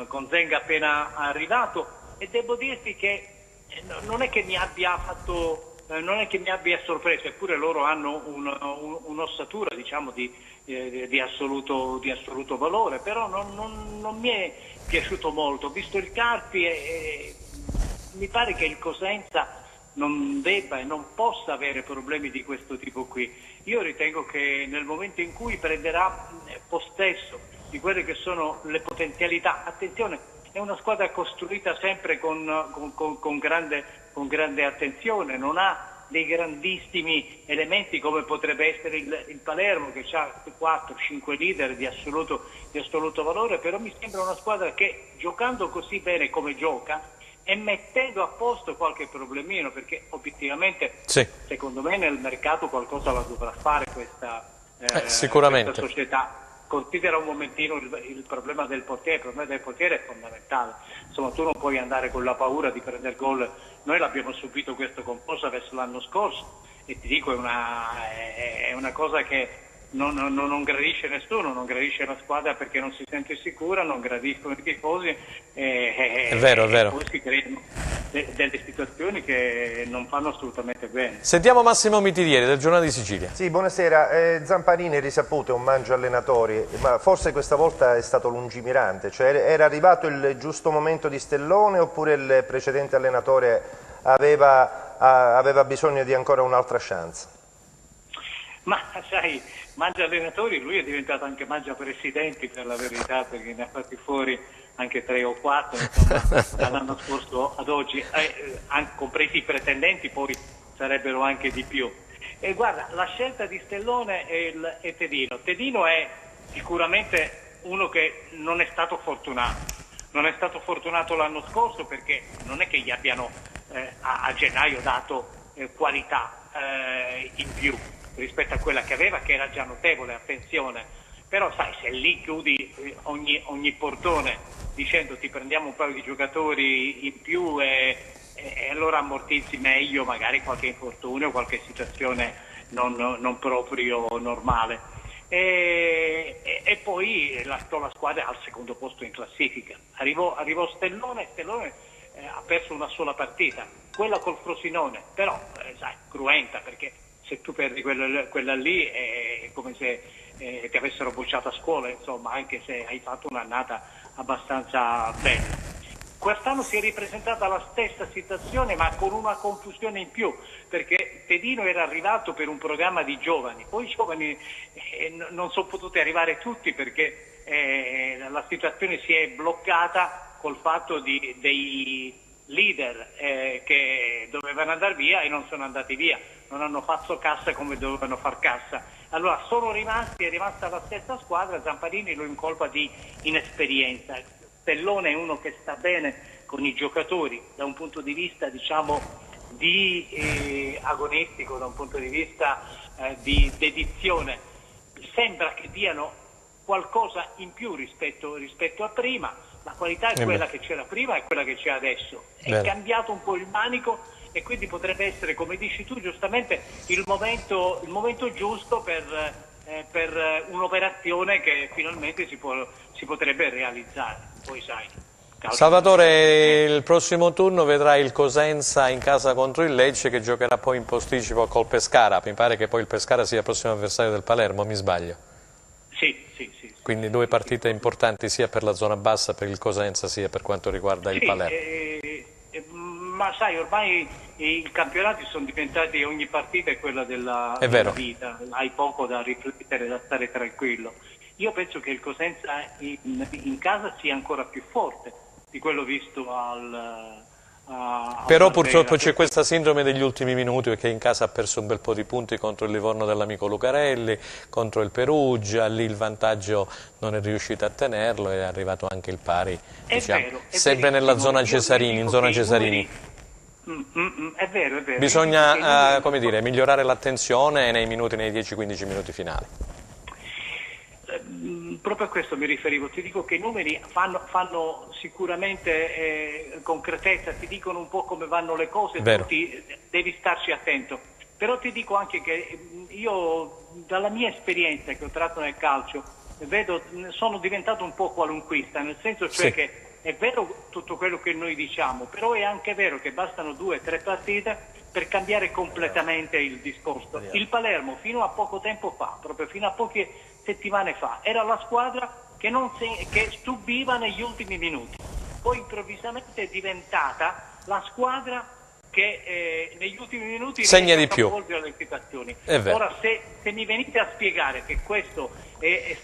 [SPEAKER 9] con Zenga appena arrivato, e devo dirti che non è che mi abbia sorpreso, eppure loro hanno un'ossatura, diciamo, di assoluto valore, però non mi è piaciuto molto. Ho visto il Carpi e mi pare che il Cosenza non debba e non possa avere problemi di questo tipo qui. Io ritengo che nel momento in cui prenderà possesso di quelle che sono le potenzialità, attenzione, è una squadra costruita sempre con grande attenzione, non ha dei grandissimi elementi come potrebbe essere il Palermo, che ha 4-5 leader di assoluto valore, però mi sembra una squadra che, giocando così bene come gioca e mettendo a posto qualche problemino, perché obiettivamente secondo me nel mercato qualcosa la dovrà fare questa società. Considera un momentino il problema del portiere. Il problema del portiere è fondamentale. Insomma, tu non puoi andare con la paura di prendere gol. Noi l'abbiamo subito questo con Posaves l'anno scorso, e ti dico, è una cosa che non gradisce nessuno, non gradisce la squadra perché non si sente sicura, non gradiscono i tifosi,
[SPEAKER 2] è vero.
[SPEAKER 9] Poi si creano delle situazioni che non fanno assolutamente bene.
[SPEAKER 2] Sentiamo Massimo Mitidieri del Giornale di Sicilia.
[SPEAKER 4] Sì, buonasera. Zamparini, risaputo, è un mangio allenatori, ma forse questa volta è stato lungimirante, cioè era arrivato il giusto momento di Stellone, oppure il precedente allenatore aveva bisogno di ancora un'altra chance? Ma
[SPEAKER 9] sai, mangia allenatori, lui è diventato anche mangia presidenti, per la verità, perché ne ha fatti fuori anche 3 o 4, insomma, dall'anno scorso ad oggi, anche compresi i pretendenti, poi sarebbero anche di più. E guarda, la scelta di Stellone è Tedino. Tedino è sicuramente uno che non è stato fortunato. Non è stato fortunato l'anno scorso perché non è che gli abbiano a gennaio dato qualità in più rispetto a quella che aveva, che era già notevole, attenzione. Però sai, se lì chiudi ogni portone dicendo ti prendiamo un paio di giocatori in più e allora ammortizzi meglio magari qualche infortunio, qualche situazione non proprio normale. e poi lasciò la squadra al secondo posto in classifica. Arrivò Stellone ha perso una sola partita, quella col Frosinone, però sai, cruenta, perché se tu perdi quella lì è come se ti avessero bocciato a scuola, insomma, anche se hai fatto un'annata abbastanza bella. Quest'anno si è ripresentata la stessa situazione, ma con una confusione in più, perché Pedino era arrivato per un programma di giovani, poi i giovani non sono potuti arrivare tutti perché la situazione si è bloccata col fatto dei leader che dovevano andare via e non sono andati via, non hanno fatto cassa come dovevano far cassa. Allora è rimasta la stessa squadra, Zamparini lo incolpa di inesperienza. Stellone è uno che sta bene con i giocatori da un punto di vista, diciamo, agonistico, da un punto di vista di dedizione. Sembra che diano qualcosa in più rispetto a prima. La qualità è quella che c'era prima e quella che c'è adesso. È cambiato un po' il manico e quindi potrebbe essere, come dici tu giustamente, il momento giusto per un'operazione che finalmente si potrebbe realizzare. Poi sai,
[SPEAKER 2] Salvatore, il prossimo turno vedrà il Cosenza in casa contro il Lecce, che giocherà poi in posticipo col Pescara. Mi pare che poi il Pescara sia il prossimo avversario del Palermo, mi sbaglio?
[SPEAKER 9] Sì.
[SPEAKER 2] Quindi due partite importanti sia per la zona bassa, per il Cosenza, sia per quanto riguarda il Palermo.
[SPEAKER 9] Ma sai, ormai i campionati sono diventati, ogni partita è quella della vita, hai poco da riflettere, da stare tranquillo. Io penso che il Cosenza in casa sia ancora più forte di quello visto
[SPEAKER 2] Però purtroppo c'è questa sindrome degli ultimi minuti, perché in casa ha perso un bel po' di punti contro il Livorno dell'amico Lucarelli, contro il Perugia, lì il vantaggio non è riuscito a tenerlo, è arrivato anche il pari, diciamo, sempre nella zona Cesarini, in zona Cesarini.
[SPEAKER 9] È vero.
[SPEAKER 2] Bisogna come dire, migliorare l'attenzione nei 10-15 minuti finali.
[SPEAKER 9] Proprio a questo mi riferivo, ti dico che i numeri fanno sicuramente concretezza, ti dicono un po' come vanno le cose, devi starci attento. Però ti dico anche che io, dalla mia esperienza che ho tratto nel calcio, sono diventato un po' qualunquista, nel senso cioè che è vero tutto quello che noi diciamo, però è anche vero che bastano 2 o 3 partite per cambiare completamente il discorso. Il Palermo fino a poco tempo fa, proprio fino a poche settimane fa, era la squadra che stupiva negli ultimi minuti, poi improvvisamente è diventata la squadra che negli ultimi minuti
[SPEAKER 2] segna di più.
[SPEAKER 9] Le situazioni. Ora se mi venite a spiegare che questo è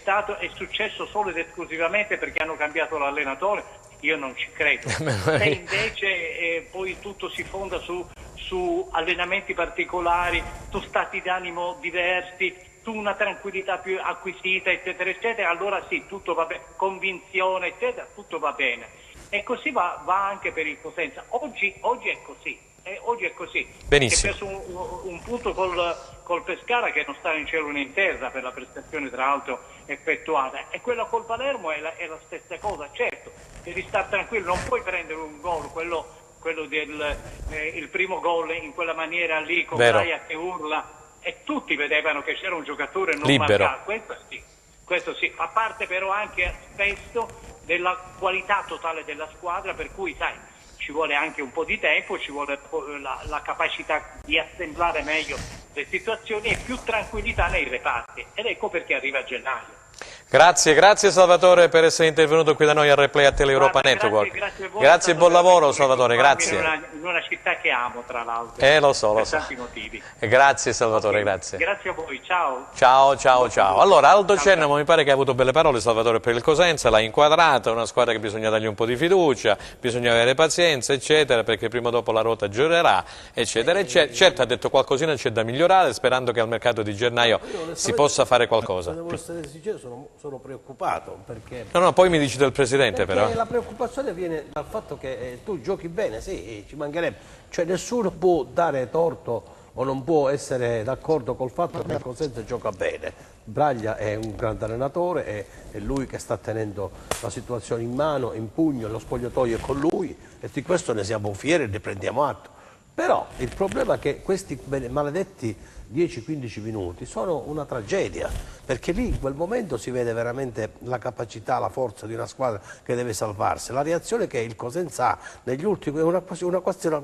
[SPEAKER 9] successo solo ed esclusivamente perché hanno cambiato l'allenatore, io non ci credo. Se invece poi tutto si fonda su allenamenti particolari, su stati d'animo diversi, su una tranquillità più acquisita, eccetera, eccetera, allora sì, tutto va bene, convinzione, eccetera, tutto va bene. E così va anche per il Cosenza. Oggi è così. Oggi è così.
[SPEAKER 2] Benissimo.
[SPEAKER 9] Si è preso un punto col Pescara che non sta in cielo né in terra per la prestazione tra l'altro effettuata, e quella col Palermo è la stessa cosa. Certo, devi stare tranquillo, non puoi prendere un gol, quello del il primo gol in quella maniera lì con Gaia che urla, e tutti vedevano che c'era un giocatore non marcato. Questo sì, fa parte però anche spesso della qualità totale della squadra, per cui sai, ci vuole anche un po' di tempo, ci vuole la capacità di assemblare meglio le situazioni e più tranquillità nei reparti, ed ecco perché arriva gennaio.
[SPEAKER 2] Grazie Salvatore per essere intervenuto qui da noi a Replay a Teleuropa Network. Grazie e buon lavoro Salvatore, grazie.
[SPEAKER 9] In una città che amo tra l'altro.
[SPEAKER 2] Lo so.
[SPEAKER 9] Per tanti motivi.
[SPEAKER 2] Grazie Salvatore, grazie.
[SPEAKER 9] Grazie a voi, ciao.
[SPEAKER 2] Ciao. Allora Aldo Cennamo mi pare che ha avuto belle parole Salvatore per il Cosenza, l'ha inquadrata, è una squadra che bisogna dargli un po' di fiducia, bisogna avere pazienza, eccetera, perché prima o dopo la ruota girerà, eccetera, eccetera. Certo ha detto qualcosina c'è da migliorare, sperando che al mercato di gennaio si possa fare qualcosa.
[SPEAKER 5] Devo essere sincero, sono preoccupato perché...
[SPEAKER 2] No, poi mi dici del Presidente però.
[SPEAKER 5] La preoccupazione viene dal fatto che tu giochi bene, sì, ci mancherebbe, cioè nessuno può dare torto o non può essere d'accordo col fatto che il Cosenza gioca bene. Braglia è un grande allenatore, è lui che sta tenendo la situazione in mano, in pugno, lo spogliatoio è con lui, e di questo ne siamo fieri e ne prendiamo atto. Però il problema è che questi maledetti 10-15 minuti sono una tragedia, perché lì in quel momento si vede veramente la capacità, la forza di una squadra che deve salvarsi. La reazione che il Cosenza ha negli ultimi è una questione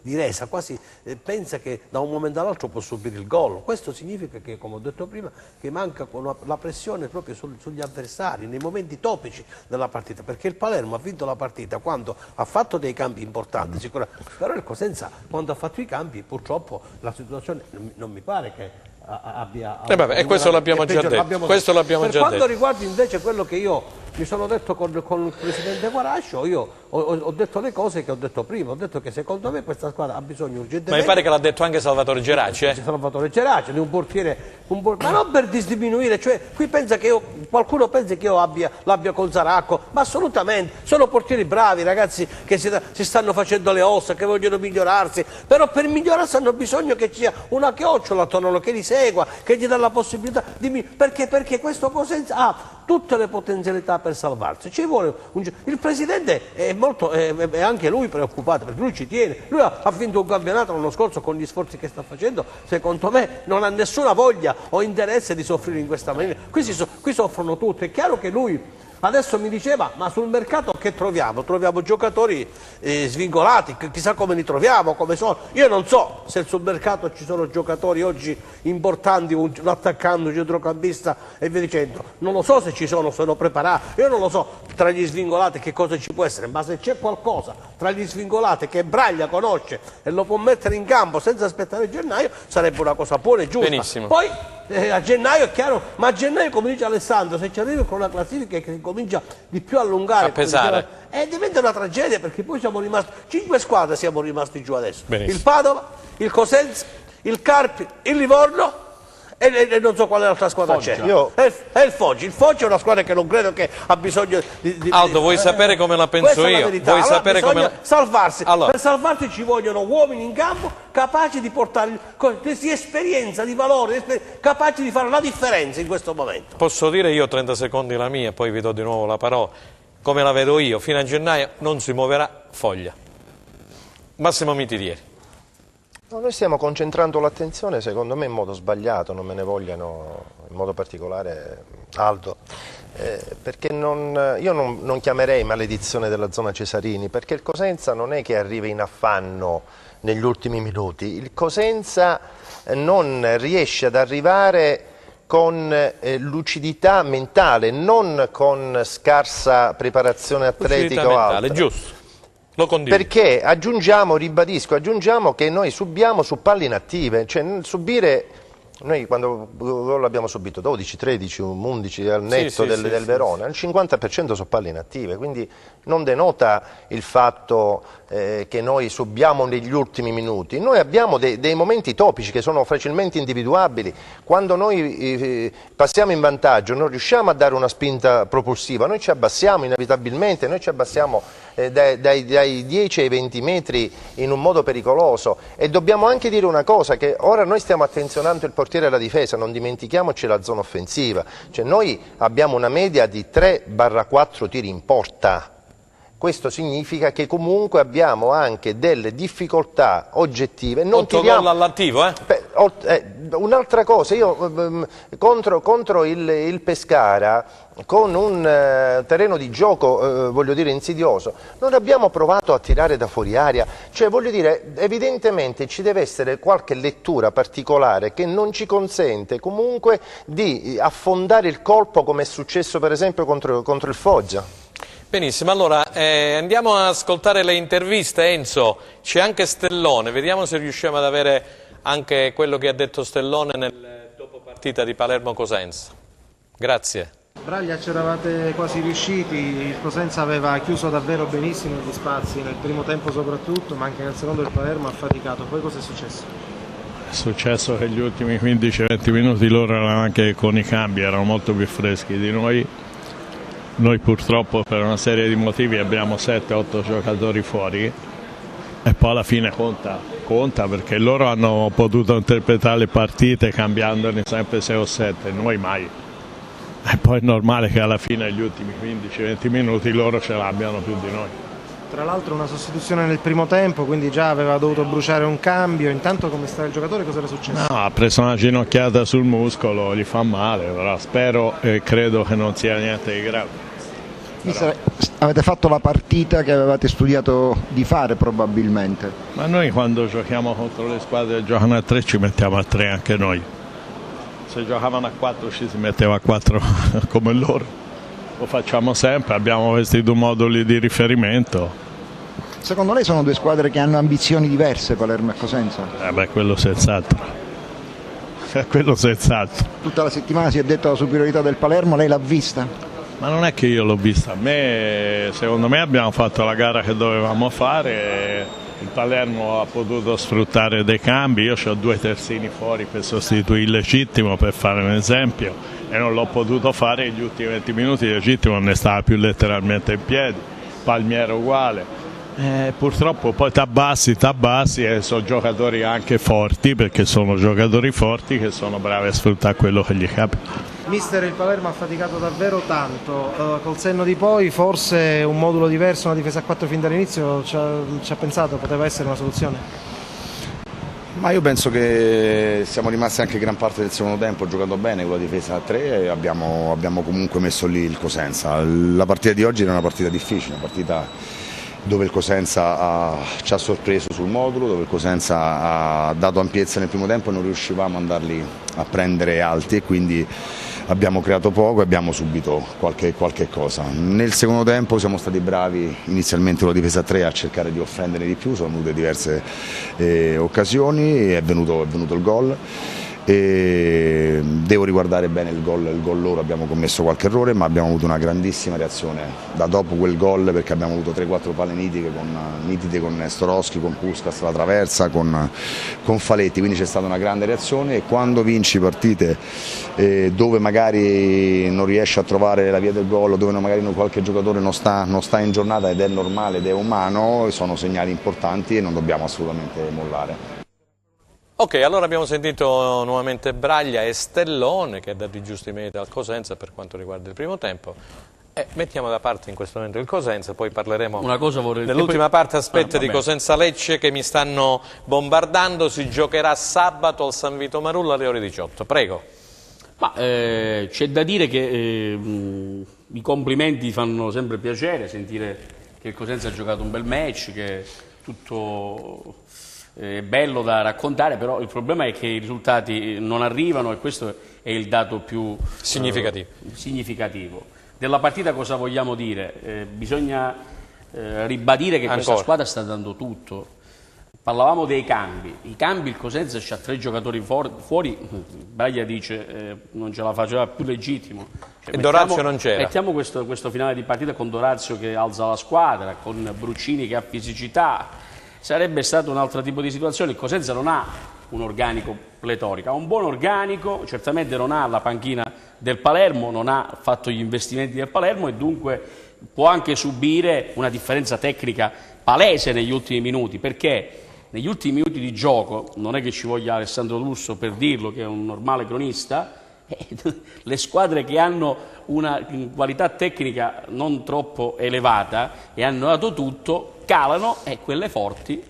[SPEAKER 5] di resa, quasi pensa che da un momento all'altro può subire il gol. Questo significa che, come ho detto prima, che manca la pressione proprio sugli avversari nei momenti topici della partita, perché il Palermo ha vinto la partita quando ha fatto dei cambi importanti, sicuramente, però il Cosenza quando ha fatto i cambi purtroppo la situazione non mi pare che abbia...
[SPEAKER 2] e questo l'abbiamo già detto.
[SPEAKER 5] Per quanto riguarda invece quello che io mi sono detto con il Presidente Guarascio, io ho detto le cose che ho detto prima, ho detto che secondo me questa squadra ha bisogno urgentemente...
[SPEAKER 2] Ma mi pare che l'ha detto anche Salvatore Geraci,
[SPEAKER 5] Salvatore Geraci, di un portiere... ma non per disdiminuire, cioè qui pensa che qualcuno pensa che io l'abbia col Zaracco, ma assolutamente, sono portieri bravi, ragazzi che si stanno facendo le ossa, che vogliono migliorarsi, però per migliorarsi hanno bisogno che ci sia una chiocciola attorno a loro, che li segua, che gli dà la possibilità di... perché questo Cosenza ha tutte le potenzialità per salvarsi. Ci vuole il Presidente è anche lui preoccupato, perché lui ci tiene, lui ha vinto un campionato l'anno scorso con gli sforzi che sta facendo, secondo me non ha nessuna voglia o interesse di soffrire in questa maniera. Qui soffrono tutti. È chiaro che lui adesso mi diceva, ma sul mercato che troviamo? Troviamo giocatori svingolati, chissà come li troviamo, come sono. Io non so se sul mercato ci sono giocatori oggi importanti, un attaccante, un centrocampista e via dicendo. Non lo so se ci sono preparati, io non lo so tra gli svingolati che cosa ci può essere, ma se c'è qualcosa tra gli svingolati che Braglia conosce e lo può mettere in campo senza aspettare gennaio, sarebbe una cosa buona e giusta.
[SPEAKER 2] Benissimo.
[SPEAKER 5] Poi a gennaio è chiaro, ma a gennaio, come dice Alessandro, se ci arrivi con una classifica che comincia di più a allungare,
[SPEAKER 2] a pesare,
[SPEAKER 5] diventa una tragedia, perché poi siamo rimasti 5 squadre, siamo rimasti giù adesso.
[SPEAKER 2] Benissimo.
[SPEAKER 5] Il Padova, il Cosenza, il Carpi, il Livorno e non so quale altra squadra c'è. È il Foggia. Il Foggia è una squadra che non credo che ha bisogno di
[SPEAKER 2] Aldo, vuoi sapere come la penso io? Vuoi
[SPEAKER 5] allora
[SPEAKER 2] sapere come
[SPEAKER 5] salvarsi.
[SPEAKER 2] Allora.
[SPEAKER 5] Per salvarsi ci vogliono uomini in campo capaci di portare di esperienza, di valore, capaci di fare la differenza in questo momento.
[SPEAKER 2] Posso dire io 30 secondi la mia, poi vi do di nuovo la parola. Come la vedo io, fino a gennaio non si muoverà Foglia. Massimo Mitidieri.
[SPEAKER 4] No, noi stiamo concentrando l'attenzione, secondo me, in modo sbagliato, non me ne vogliano in modo particolare Aldo, perché io non chiamerei maledizione della zona Cesarini, perché il Cosenza non è che arriva in affanno negli ultimi minuti, il Cosenza non riesce ad arrivare con lucidità mentale, non con scarsa preparazione atletica o altro.
[SPEAKER 2] Giusto. Lo condivido.
[SPEAKER 4] Perché aggiungiamo che noi subiamo su palle inattive, cioè subire, noi quando l'abbiamo subito 12, 13, 11 al netto del Verona, il 50% sono palle inattive, quindi non denota il fatto che noi subiamo negli ultimi minuti. Noi abbiamo dei momenti topici che sono facilmente individuabili. Quando noi passiamo in vantaggio non riusciamo a dare una spinta propulsiva, noi ci abbassiamo inevitabilmente, noi ci abbassiamo dai 10 ai 20 metri in un modo pericoloso. E dobbiamo anche dire una cosa, che ora noi stiamo attenzionando il portiere e la difesa, non dimentichiamoci la zona offensiva, cioè noi abbiamo una media di 3/4 tiri in porta. Questo significa che comunque abbiamo anche delle difficoltà oggettive. Non
[SPEAKER 2] 8 gol all'attivo,
[SPEAKER 4] un'altra cosa, io contro il Pescara, con un terreno di gioco, voglio dire, insidioso, non abbiamo provato a tirare da fuori aria. Cioè, voglio dire, evidentemente ci deve essere qualche lettura particolare che non ci consente comunque di affondare il colpo, come è successo per esempio contro il Foggia.
[SPEAKER 2] Benissimo, allora andiamo a ascoltare le interviste. Enzo, c'è anche Stellone, vediamo se riusciamo ad avere anche quello che ha detto Stellone nel dopo partita di Palermo-Cosenza. Grazie.
[SPEAKER 10] Braglia, c'eravate quasi riusciti, il Cosenza aveva chiuso davvero benissimo gli spazi, nel primo tempo soprattutto, ma anche nel secondo il Palermo ha faticato. Poi cosa è successo?
[SPEAKER 7] È successo che gli ultimi 15-20 minuti loro erano anche con i cambi, erano molto più freschi di noi. Noi purtroppo per una serie di motivi abbiamo 7-8 giocatori fuori e poi alla fine conta perché loro hanno potuto interpretare le partite cambiandone sempre 6 o 7, noi mai. E poi è normale che alla fine, negli ultimi 15-20 minuti, loro ce l'abbiano più di noi.
[SPEAKER 10] Tra l'altro una sostituzione nel primo tempo, quindi già aveva dovuto bruciare un cambio. Intanto come sta il giocatore, cosa era successo?
[SPEAKER 7] No, ha preso una ginocchiata sul muscolo, gli fa male, però spero e credo che non sia niente di grave.
[SPEAKER 11] Mister, avete fatto la partita che avevate studiato di fare probabilmente.
[SPEAKER 7] Ma noi quando giochiamo contro le squadre che giocano a 3 ci mettiamo a 3 anche noi. Se giocavano a 4 ci si metteva a 4 come loro. Lo facciamo sempre, abbiamo questi due moduli di riferimento.
[SPEAKER 11] Secondo lei sono due squadre che hanno ambizioni diverse, Palermo e Cosenza?
[SPEAKER 7] Beh, quello senz'altro. Quello senz'altro.
[SPEAKER 11] Tutta la settimana si è detto la superiorità del Palermo, lei l'ha vista?
[SPEAKER 7] Ma non è che io l'ho vista, secondo me abbiamo fatto la gara che dovevamo fare, il Palermo ha potuto sfruttare dei cambi, io ho 2 terzini fuori per sostituire il Legittimo, per fare un esempio, e non l'ho potuto fare negli ultimi 20 minuti, il Legittimo ne stava più letteralmente in piedi, Palmiero uguale. Purtroppo poi t'abbassi e sono giocatori anche forti, perché sono giocatori forti che sono bravi a sfruttare quello che gli capita.
[SPEAKER 10] Mister, il Palermo ha faticato davvero tanto, col senno di poi forse un modulo diverso, una difesa a 4 fin dall'inizio, ci ha pensato, poteva essere una soluzione?
[SPEAKER 12] Ma io penso che siamo rimasti anche gran parte del secondo tempo giocando bene con la difesa a 3 e abbiamo comunque messo lì il Cosenza. La partita di oggi era una partita difficile, una partita dove il Cosenza ci ha sorpreso sul modulo, dove il Cosenza ha dato ampiezza nel primo tempo e non riuscivamo ad andarli a prendere alti, e quindi abbiamo creato poco e abbiamo subito qualche cosa. Nel secondo tempo siamo stati bravi inizialmente con la difesa a 3 a cercare di offendere di più, sono venute diverse occasioni e è venuto il gol. E devo riguardare bene il gol loro, abbiamo commesso qualche errore ma abbiamo avuto una grandissima reazione da dopo quel gol, perché abbiamo avuto 3-4 palle nitide con Nestorowski, con Puskas la traversa, con Faletti, quindi c'è stata una grande reazione. E quando vinci partite dove magari non riesci a trovare la via del gol, dove magari qualche giocatore non sta in giornata, ed è normale ed è umano, sono segnali importanti e non dobbiamo assolutamente mollare.
[SPEAKER 2] Ok, allora abbiamo sentito nuovamente Braglia e Stellone che ha dato i giusti meriti al Cosenza per quanto riguarda il primo tempo. Mettiamo da parte in questo momento il Cosenza, poi parleremo dell'ultima parte di Cosenza Lecce che mi stanno bombardando. Si giocherà sabato al San Vito Marulla alle ore 18. Prego.
[SPEAKER 3] C'è da dire che i complimenti fanno sempre piacere, sentire che il Cosenza ha giocato un bel match, che tutto è bello da raccontare, però il problema è che i risultati non arrivano e questo è il dato più significativo. Della partita cosa vogliamo dire? Bisogna ribadire che questa squadra sta dando tutto. Parlavamo dei cambi, il Cosenza c'ha 3 giocatori fuori, Braglia dice non ce la faceva più Legittimo.
[SPEAKER 2] E Dorazio non c'era.
[SPEAKER 3] Mettiamo questo finale di partita con Dorazio che alza la squadra, con Bruccini che ha fisicità. Sarebbe stato un altro tipo di situazione. Il Cosenza non ha un organico pletorico, ha un buon organico, certamente non ha la panchina del Palermo, non ha fatto gli investimenti del Palermo e dunque può anche subire una differenza tecnica palese negli ultimi minuti, perché negli ultimi minuti di gioco, non è che ci voglia Alessandro Russo per dirlo, che è un normale cronista, le squadre che hanno una qualità tecnica non troppo elevata e hanno dato tutto calano e quelle forti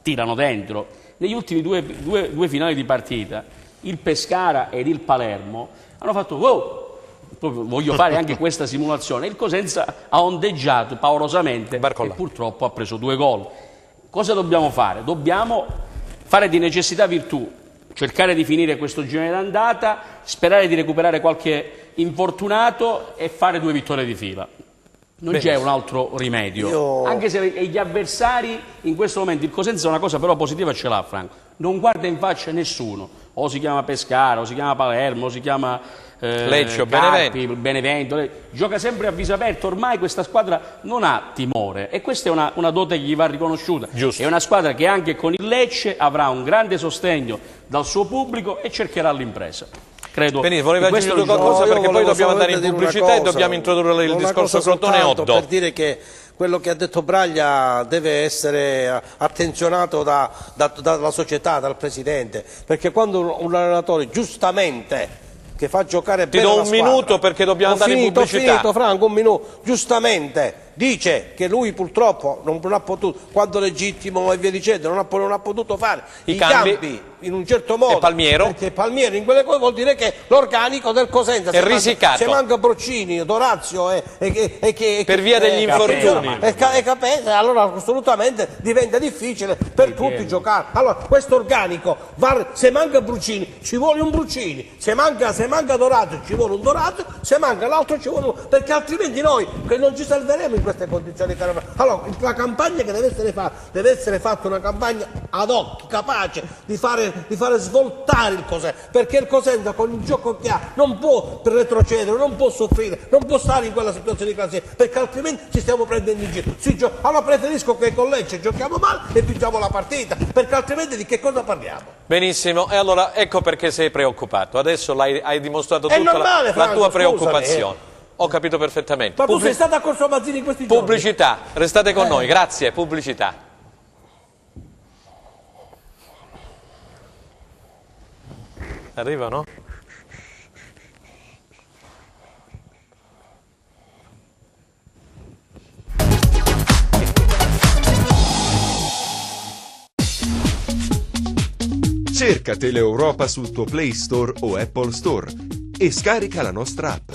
[SPEAKER 3] tirano dentro. Negli ultimi due finali di partita il Pescara ed il Palermo hanno fatto wow, voglio fare anche questa simulazione, il Cosenza ha ondeggiato paurosamente e purtroppo ha preso 2 gol. Cosa dobbiamo fare? Dobbiamo fare di necessità virtù, cercare di finire questo girone d'andata, sperare di recuperare qualche infortunato e fare 2 vittorie di fila. Non c'è un altro rimedio, anche se gli avversari in questo momento, il Cosenza una cosa però positiva ce l'ha, Franco, non guarda in faccia nessuno, o si chiama Pescara, o si chiama Palermo, o si chiama
[SPEAKER 2] Lecce o
[SPEAKER 3] Benevento, gioca sempre a viso aperto, ormai questa squadra non ha timore e questa è una dote che gli va riconosciuta.
[SPEAKER 2] Giusto.
[SPEAKER 3] È una squadra che anche con il Lecce avrà un grande sostegno dal suo pubblico e cercherà l'impresa. Credo.
[SPEAKER 2] Benissimo, voleva aggiungere qualcosa perché poi dobbiamo andare in pubblicità e dobbiamo introdurre il discorso Crotone e Oddo.
[SPEAKER 5] Per dire che quello che ha detto Braglia deve essere attenzionato dalla società, dal presidente, perché quando un allenatore giustamente che fa giocare bene
[SPEAKER 2] ti do
[SPEAKER 5] la
[SPEAKER 2] un
[SPEAKER 5] squadra,
[SPEAKER 2] minuto perché dobbiamo andare in pubblicità.
[SPEAKER 5] Ho finito Franco, un minuto, giustamente dice che lui purtroppo non ha potuto, quando legittimo e via dicendo, non ha potuto fare i cambi in un certo modo, perché Palmiero in quelle cose vuol dire che l'organico del Cosenza
[SPEAKER 2] è risicato,
[SPEAKER 5] se manca Broccini, Dorazio
[SPEAKER 2] per via degli infortuni
[SPEAKER 5] e Capese, allora assolutamente diventa difficile per tutti giocare. Allora questo organico, se manca Broccini ci vuole un Broccini, se manca Dorazio ci vuole un Dorazio, se manca l'altro ci vuole un, perché altrimenti noi che non ci salveremo in queste condizioni. Allora la campagna che deve essere fatta una campagna ad hoc, capace di fare svoltare il Cosenza, perché il Cosenza con il gioco che ha non può retrocedere, non può soffrire, non può stare in quella situazione di classifica, perché altrimenti ci stiamo prendendo in giro. Allora preferisco che con Lecce giochiamo male e vinciamo la partita, perché altrimenti di che cosa parliamo?
[SPEAKER 2] Benissimo, e allora ecco perché sei preoccupato, adesso hai dimostrato tutta la tua preoccupazione. Ho capito perfettamente.
[SPEAKER 5] Ma tu sei stato a Corso Mazzini in questi giorni?
[SPEAKER 2] Pubblicità, restate con noi, grazie, pubblicità. Arrivano?
[SPEAKER 1] Cerca Teleeuropa sul tuo Play Store o Apple Store e scarica la nostra app.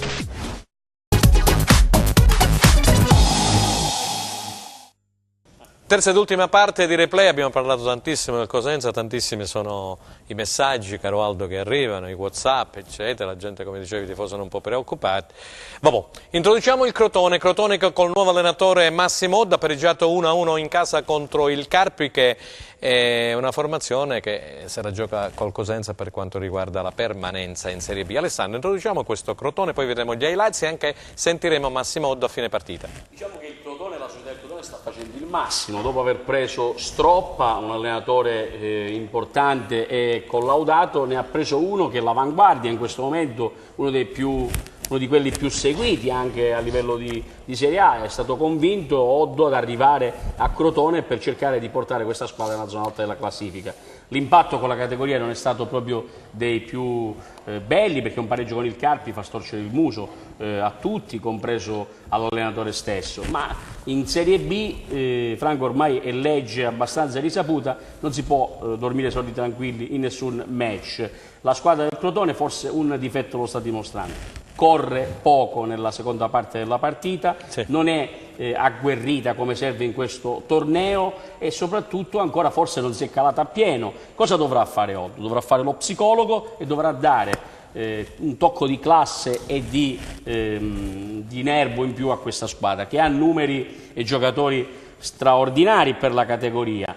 [SPEAKER 2] Terza ed ultima parte di Replay, abbiamo parlato tantissimo del Cosenza, tantissimi sono i messaggi, caro Aldo, che arrivano, i WhatsApp, eccetera, la gente, come dicevi, i tifosi sono un po' preoccupati. Vabbè, introduciamo il Crotone che col nuovo allenatore Massimo Odda ha pareggiato 1-1 in casa contro il Carpi, che è una formazione che se la gioca col Cosenza per quanto riguarda la permanenza in Serie B. Alessandro, introduciamo questo Crotone, poi vedremo gli highlights e anche sentiremo Massimo Odda a fine partita.
[SPEAKER 3] Diciamo che il Crotone, la società del Crotone sta facendo il massimo, dopo aver preso Stroppa, un allenatore importante e collaudato, ne ha preso uno che è l'avanguardia in questo momento, uno di quelli più seguiti anche a livello di Serie A. È stato convinto Oddo ad arrivare a Crotone per cercare di portare questa squadra nella zona alta della classifica. L'impatto con la categoria non è stato proprio dei più belli, perché un pareggio con il Carpi fa storcere il muso a tutti, compreso all'allenatore stesso, ma in Serie B, Franco, ormai è legge abbastanza risaputa, non si può dormire soldi tranquilli in nessun match. La squadra del Crotone forse un difetto lo sta dimostrando: corre poco nella seconda parte della partita, non è agguerrita come serve in questo torneo e soprattutto ancora forse non si è calata appieno. Cosa dovrà fare Oddo? Dovrà fare lo psicologo e dovrà dare un tocco di classe e di nervo in più a questa squadra, che ha numeri e giocatori straordinari per la categoria.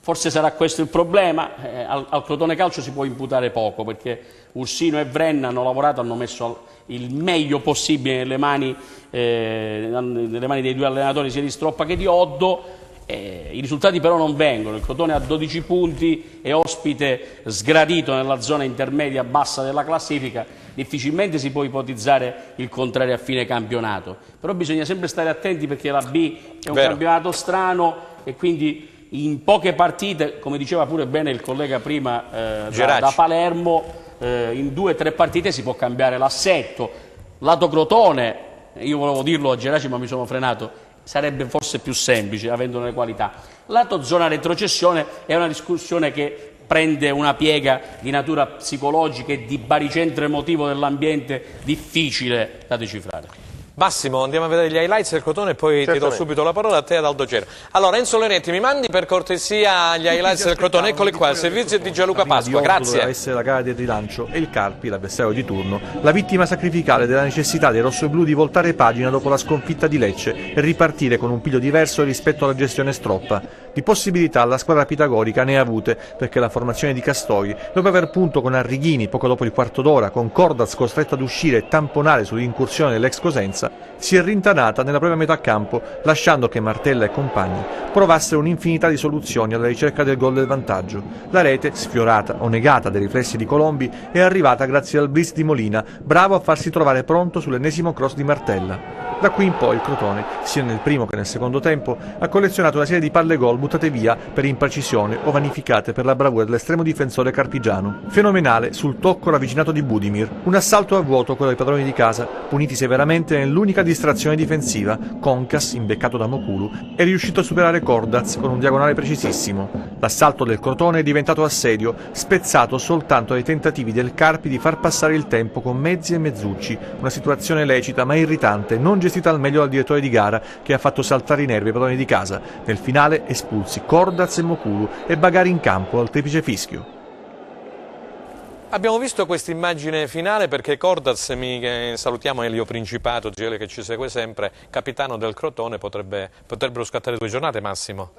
[SPEAKER 3] Forse sarà questo il problema. Al Crotone Calcio si può imputare poco, perché Ursino e Vrenna hanno lavorato, hanno messo il meglio possibile nelle mani dei due allenatori, sia di Stroppa che di Oddo. I risultati però non vengono. Il Crotone ha 12 punti, è ospite sgradito nella zona intermedia bassa della classifica. Difficilmente si può ipotizzare il contrario a fine campionato, però bisogna sempre stare attenti, perché la B è un campionato strano e quindi in poche partite, come diceva pure bene il collega prima da Palermo, in 2 o 3 partite si può cambiare l'assetto. Lato Crotone, io volevo dirlo a Geraci ma mi sono frenato, sarebbe forse più semplice avendo le qualità. Lato zona retrocessione è una discussione che prende una piega di natura psicologica e di baricentro emotivo dell'ambiente difficile da decifrare.
[SPEAKER 2] Massimo, andiamo a vedere gli highlights del Crotone e poi ti do subito la parola a te, ad Aldo Gera. Allora, Enzo Leonetti, mi mandi per cortesia gli highlights del Crotone? Eccoli qua, il servizio di Gianluca Pasqua, grazie.
[SPEAKER 13] Doveva essere la gara del rilancio e il Carpi, l'avversario di turno, la vittima sacrificale della necessità dei rossoblù di voltare pagina dopo la sconfitta di Lecce e ripartire con un piglio diverso rispetto alla gestione Stroppa. Di possibilità la squadra pitagorica ne ha avute, perché la formazione di Castori, dopo aver punto con Arrighini poco dopo il quarto d'ora, con Cordaz costretto ad uscire e tamponare sull'incursione dell'ex Cosenza, si è rintanata nella propria metà campo, lasciando che Martella e compagni provassero un'infinità di soluzioni alla ricerca del gol del vantaggio. La rete, sfiorata o negata dai riflessi di Colombi, è arrivata grazie al blitz di Molina, bravo a farsi trovare pronto sull'ennesimo cross di Martella. Da qui in poi il Crotone, sia nel primo che nel secondo tempo, ha collezionato una serie di palle gol buttate via per imprecisione o vanificate per la bravura dell'estremo difensore carpigiano. Fenomenale sul tocco ravvicinato di Budimir, un assalto a vuoto quello dei padroni di casa, puniti severamente nell'unica distrazione difensiva. Concas, imbeccato da Mokulu, è riuscito a superare Cordaz con un diagonale precisissimo. L'assalto del Crotone è diventato assedio, spezzato soltanto dai tentativi del Carpi di far passare il tempo con mezzi e mezzucci, una situazione lecita ma irritante, non gestita al meglio dal direttore di gara, che ha fatto saltare i nervi ai padroni di casa. Nel finale espulsi Cordaz e Mokulu e Bagari in campo al triplice fischio.
[SPEAKER 2] Abbiamo visto questa immagine finale perché Cordaz, salutiamo Elio Principato, GL che ci segue sempre, capitano del Crotone, potrebbero scattare 2 giornate massimo.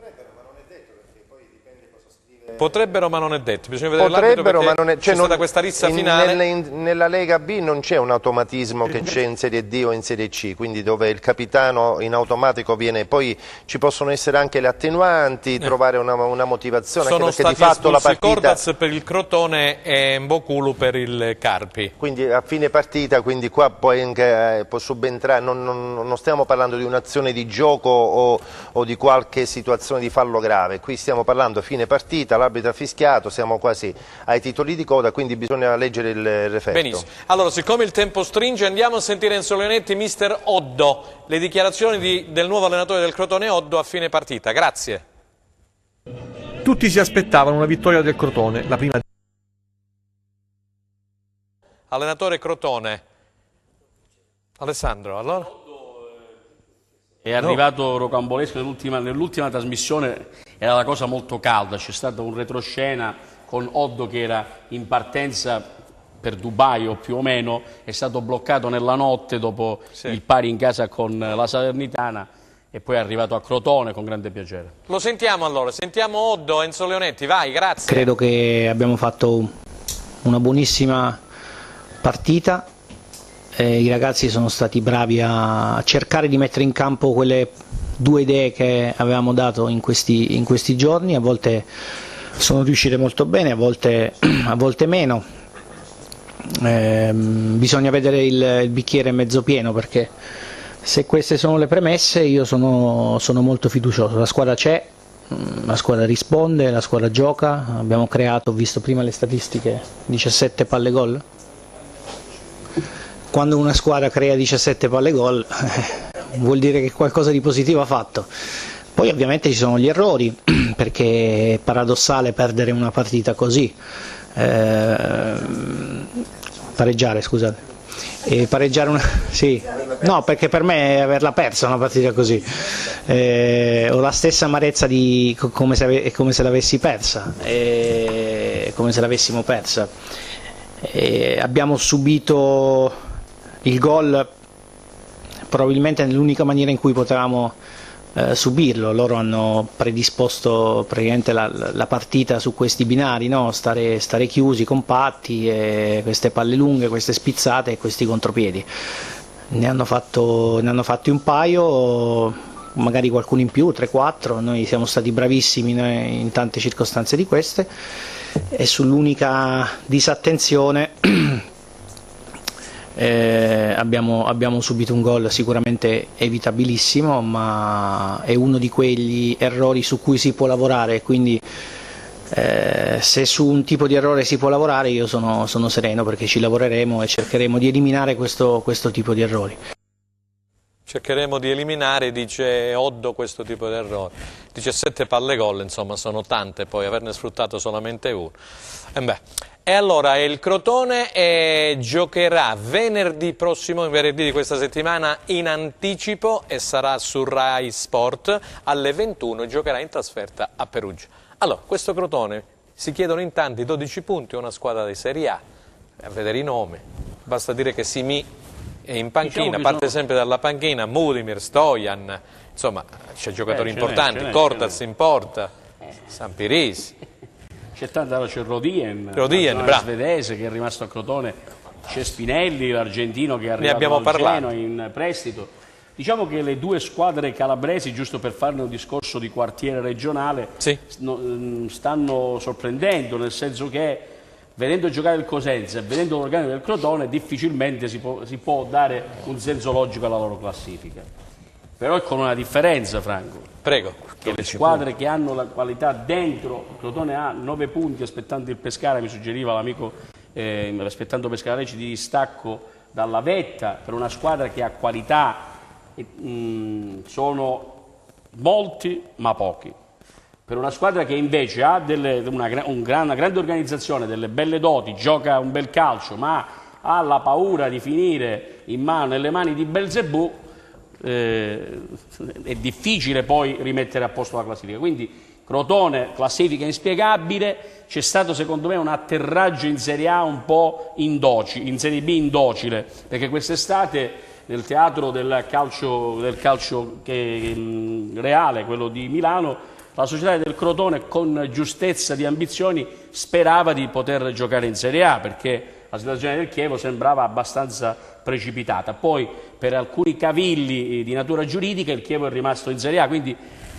[SPEAKER 2] Potrebbero, ma non è detto. Bisogna vedere l'arbitro perché c'è stata questa rissa finale.
[SPEAKER 4] Nella Lega B non c'è un automatismo che c'è in Serie D o in Serie C, quindi dove il capitano in automatico viene. Poi ci possono essere anche le attenuanti, trovare una motivazione.
[SPEAKER 2] Sono
[SPEAKER 4] anche perché
[SPEAKER 2] stati
[SPEAKER 4] di fatto la partita
[SPEAKER 2] Cordaz per il Crotone e Mbokulu per il Carpi.
[SPEAKER 4] Quindi a fine partita, quindi qua poi anche, può subentrare, non stiamo parlando di un'azione di gioco o di qualche situazione di fallo grave, qui stiamo parlando a fine partita. L'arbitro ha fischiato, siamo quasi ai titoli di coda, quindi bisogna leggere il referto.
[SPEAKER 2] Benissimo. Allora, siccome il tempo stringe, andiamo a sentire in Leonetti mister Oddo, le dichiarazioni del nuovo allenatore del Crotone Oddo a fine partita. Grazie.
[SPEAKER 13] Tutti si aspettavano una vittoria del Crotone, la prima.
[SPEAKER 2] Allenatore Crotone. Alessandro, allora?
[SPEAKER 3] È arrivato rocambolesco nell'ultima trasmissione, era la cosa molto calda, c'è stato un retroscena con Oddo che era in partenza per Dubai o più o meno, è stato bloccato nella notte dopo il pari in casa con la Salernitana e poi è arrivato a Crotone con grande piacere.
[SPEAKER 2] Lo sentiamo allora, sentiamo Oddo, Enzo Leonetti, vai, grazie.
[SPEAKER 14] Credo che abbiamo fatto una buonissima partita. I ragazzi sono stati bravi a cercare di mettere in campo quelle 2 idee che avevamo dato in questi giorni, a volte sono riuscite molto bene, a volte meno. Bisogna vedere il bicchiere mezzo pieno, perché se queste sono le premesse io sono molto fiducioso. La squadra c'è, la squadra risponde, la squadra gioca, abbiamo creato, ho visto prima le statistiche, 17 palle gol. Quando una squadra crea 17 palle gol vuol dire che qualcosa di positivo ha fatto. Poi ovviamente ci sono gli errori, perché è paradossale perdere una partita così, pareggiare, scusate. E pareggiare una... sì, no, perché per me è averla persa una partita così. Ho la stessa amarezza di come se l'avessi persa, come se l'avessimo persa. Abbiamo subito il gol probabilmente nell'unica maniera in cui potevamo subirlo. Loro hanno predisposto praticamente la partita su questi binari, no? Stare chiusi, compatti, e queste palle lunghe, queste spizzate e questi contropiedi. Ne hanno fatti un paio, magari qualcuno in più, 3-4, noi siamo stati bravissimi in tante circostanze di queste, e sull'unica disattenzione abbiamo subito un gol sicuramente evitabilissimo, ma è uno di quegli errori su cui si può lavorare, quindi se su un tipo di errore si può lavorare io sono sereno, perché ci lavoreremo e cercheremo di eliminare questo tipo di errori.
[SPEAKER 2] Cercheremo di eliminare, dice Oddo, questo tipo di errori. 17 palle gol, insomma, sono tante, poi averne sfruttato solamente uno. E allora il Crotone giocherà venerdì prossimo, venerdì di questa settimana, in anticipo, e sarà su Rai Sport alle 21, giocherà in trasferta a Perugia. Allora, questo Crotone, si chiedono in tanti, 12 punti, una squadra di Serie A, a vedere i nomi, basta dire che Simi è in panchina, diciamo parte sempre dalla panchina, Budimir, Stojan, insomma c'è giocatori importanti, Cordaz in porta, Sampirisi.
[SPEAKER 3] C'è Rodien, svedese che è rimasto a Crotone, c'è Spinelli, l'argentino che è arrivato al Genoa in prestito. Diciamo che le 2 squadre calabresi, giusto per farne un discorso di quartiere regionale, stanno sorprendendo, nel senso che vedendo giocare il Cosenza e vedendo l'organico del Crotone, difficilmente si può dare un senso logico alla loro classifica. Però è con una differenza, Franco.
[SPEAKER 2] Prego.
[SPEAKER 3] Che le squadre che hanno la qualità dentro, il Crotone ha 9 punti aspettando il Pescara, mi suggeriva l'amico, aspettando Pescara Lecce di distacco dalla vetta. Per una squadra che ha qualità sono molti ma pochi. Per una squadra che invece ha una grande organizzazione, delle belle doti, gioca un bel calcio, ma ha la paura di finire nelle mani di Belzebù, è difficile poi rimettere a posto la classifica. Quindi Crotone, classifica inspiegabile, c'è stato secondo me un atterraggio in Serie A un po' in Serie B indocile, perché quest'estate nel teatro del calcio reale, quello di Milano, la società del Crotone con giustezza di ambizioni sperava di poter giocare in Serie A, perché la situazione del Chievo sembrava abbastanza precipitata. Poi per alcuni cavilli di natura giuridica il Chievo è rimasto in Serie A, quindi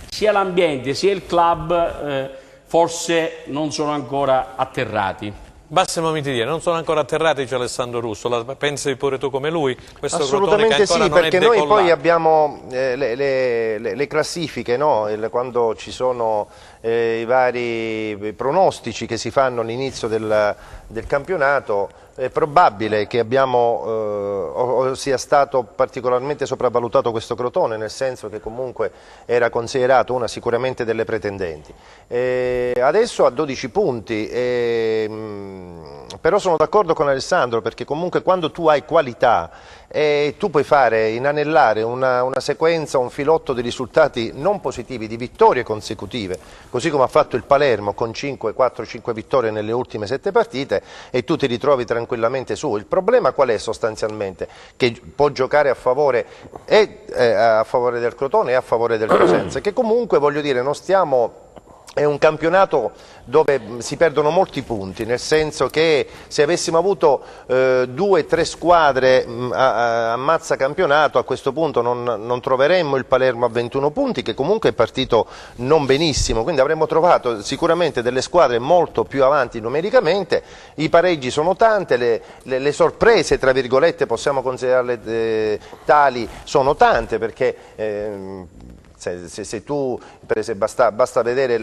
[SPEAKER 3] sia l'ambiente sia il club forse non sono ancora atterrati.
[SPEAKER 2] Massimo Mitidieri, non sono ancora atterrati, c'è Alessandro Russo, pensi pure tu come lui? Questo
[SPEAKER 4] assolutamente
[SPEAKER 2] sì,
[SPEAKER 4] perché noi poi abbiamo le classifiche, no? Quando ci sono i vari pronostici che si fanno all'inizio del campionato, è probabile che sia stato particolarmente sopravvalutato questo Crotone, nel senso che comunque era considerato una sicuramente delle pretendenti. Adesso ha 12 punti, però sono d'accordo con Alessandro, perché comunque quando tu hai qualità tu puoi inanellare una sequenza, un filotto di risultati non positivi, di vittorie consecutive, così come ha fatto il Palermo con 4-5 vittorie nelle ultime 7 partite, e tu ti ritrovi tranquillamente su. Il problema qual è sostanzialmente? Che può giocare a favore del Crotone e a favore del Cosenza, che comunque, voglio dire, non stiamo... È un campionato dove si perdono molti punti, nel senso che se avessimo avuto 2-3 squadre a mazza campionato, a questo punto non troveremmo il Palermo a 21 punti, che comunque è partito non benissimo, quindi avremmo trovato sicuramente delle squadre molto più avanti numericamente. I pareggi sono tante, le sorprese, tra virgolette, possiamo considerarle tali, sono tante, perché... Se tu, basta vedere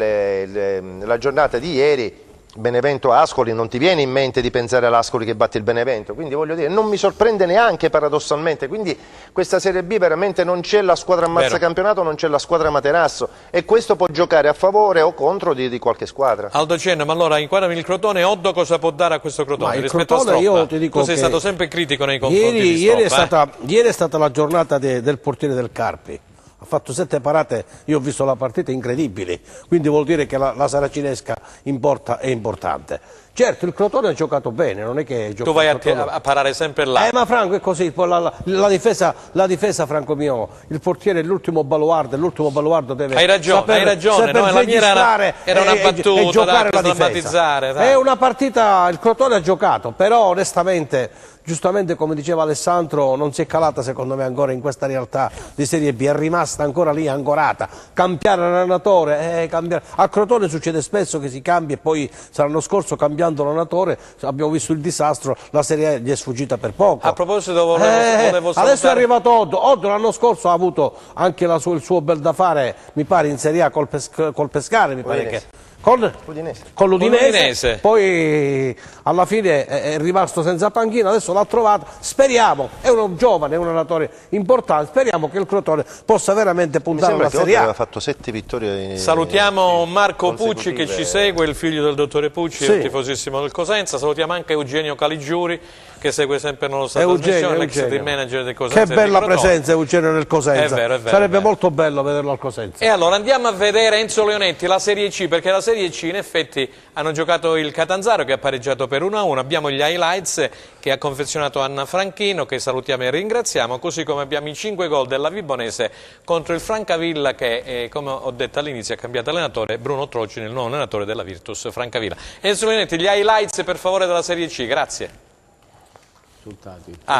[SPEAKER 4] la giornata di ieri, Benevento-Ascoli, non ti viene in mente di pensare all'Ascoli che batte il Benevento, quindi voglio dire, non mi sorprende neanche paradossalmente, quindi questa Serie B veramente non c'è la squadra ammazza campionato, non c'è la squadra Materasso, e questo può giocare a favore o contro di qualche squadra.
[SPEAKER 2] Aldo Cenno, ma allora inquadrami il Crotone, Oddo cosa può dare a questo Crotone rispetto a Stroppa?
[SPEAKER 5] Io ti dico,
[SPEAKER 2] tu sei stato sempre critico nei confronti di Stroppa.
[SPEAKER 5] Ieri è stata la giornata del portiere del Carpi. Ha fatto 7 parate, io ho visto la partita, incredibili, quindi vuol dire che la saracinesca è importante. Certo, il Crotone ha giocato bene, non è che
[SPEAKER 2] tu vai a parare sempre là.
[SPEAKER 5] Ma Franco è così, poi la difesa, Franco mio, il portiere è l'ultimo baluardo deve
[SPEAKER 2] hai ragione, no, la mia era una battuta da drammatizzare.
[SPEAKER 5] È una partita, il Crotone ha giocato, però onestamente... Giustamente, come diceva Alessandro, non si è calata secondo me ancora in questa realtà di Serie B, è rimasta ancora lì ancorata. Cambiare l'allenatore, a Crotone succede spesso che si cambia e poi l'anno scorso cambiando l'allenatore abbiamo visto il disastro, la Serie A gli è sfuggita per poco.
[SPEAKER 2] A proposito volevo
[SPEAKER 5] adesso è arrivato Oddo, l'anno scorso ha avuto anche il suo bel da fare, mi pare, in Serie A col Pescara, mi pare che... Con l'Udinese, poi alla fine è rimasto senza panchina, adesso l'ha trovato, speriamo, è un giovane, è un allenatore importante, speriamo che il Crotone possa veramente puntare alla Serie A.
[SPEAKER 4] Aveva fatto 7 vittorie.
[SPEAKER 2] Salutiamo Marco Pucci che ci segue, il figlio del dottore Pucci, è un tifosissimo del Cosenza. Salutiamo anche Eugenio Caligiuri che segue sempre nello Stato trasmissione, l'ex team manager del Cosenza.
[SPEAKER 5] Che bella presenza Eugenio nel Cosenza,
[SPEAKER 2] è vero,
[SPEAKER 5] sarebbe molto bello vederlo al Cosenza.
[SPEAKER 2] E allora andiamo a vedere Enzo Leonetti, la Serie C, perché la Serie C in effetti hanno giocato il Catanzaro che ha pareggiato per 1-1, abbiamo gli highlights che ha confezionato Anna Franchino, che salutiamo e ringraziamo, così come abbiamo i 5 gol della Vibonese contro il Francavilla che, come ho detto all'inizio, ha cambiato allenatore, Bruno Trocini, il nuovo allenatore della Virtus Francavilla. Enzo Leonetti, gli highlights per favore della Serie C, grazie.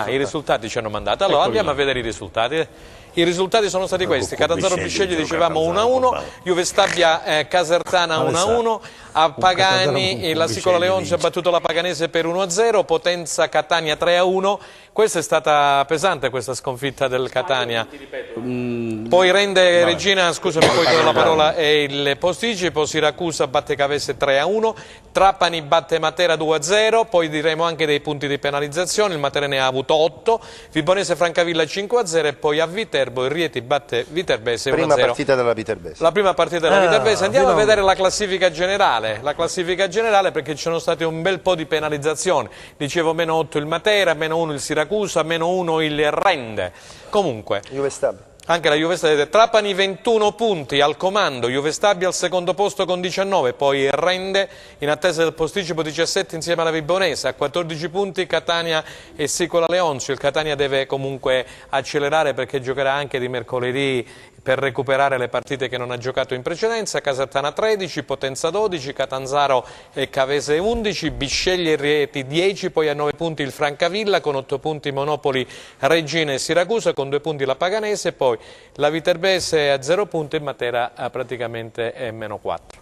[SPEAKER 2] I risultati ci hanno mandato. Allora andiamo a vedere i risultati. I risultati sono stati questi: Catanzaro Bisceglie dicevamo 1-1, Juve Stabia Casertana 1-1, a Pagani la Sicola Leoncio ha battuto la Paganese per 1-0, Potenza Catania 3-1. Questa è stata pesante, questa sconfitta del Catania. Poi Rende Regina, scusami, poi do la parola, e il posticipo. Siracusa batte Cavese 3-1, Trapani batte Matera 2-0, poi diremo anche dei punti di penalizzazione. Il Matera ne ha avuto 8, Vibonese Francavilla 5-0 e poi a Viterbo il Rieti batte Viterbese 1-0.
[SPEAKER 4] Prima partita della Viterbese.
[SPEAKER 2] La prima partita della Viterbese. Andiamo a vedere la classifica generale. La classifica generale, perché ci sono stati un bel po' di penalizzazioni. Dicevo -8 il Matera, -1 il Siracusa, -1 il Rende. Comunque,
[SPEAKER 4] Juve Stabia.
[SPEAKER 2] Anche la Juve Stabia, Trapani 21 punti al comando, Juve Stabia al secondo posto con 19, poi Rende in attesa del posticipo 17 insieme alla Vibonese, a 14 punti Catania e Sicola Leoncio. Il Catania deve comunque accelerare perché giocherà anche di mercoledì per recuperare le partite che non ha giocato in precedenza. Casertana 13, Potenza 12, Catanzaro e Cavese 11, Bisceglie e Rieti 10, poi a 9 punti il Francavilla, con 8 punti Monopoli, Regina e Siracusa, con 2 punti la Paganese, poi la Viterbese a 0 punti e Matera praticamente è -4.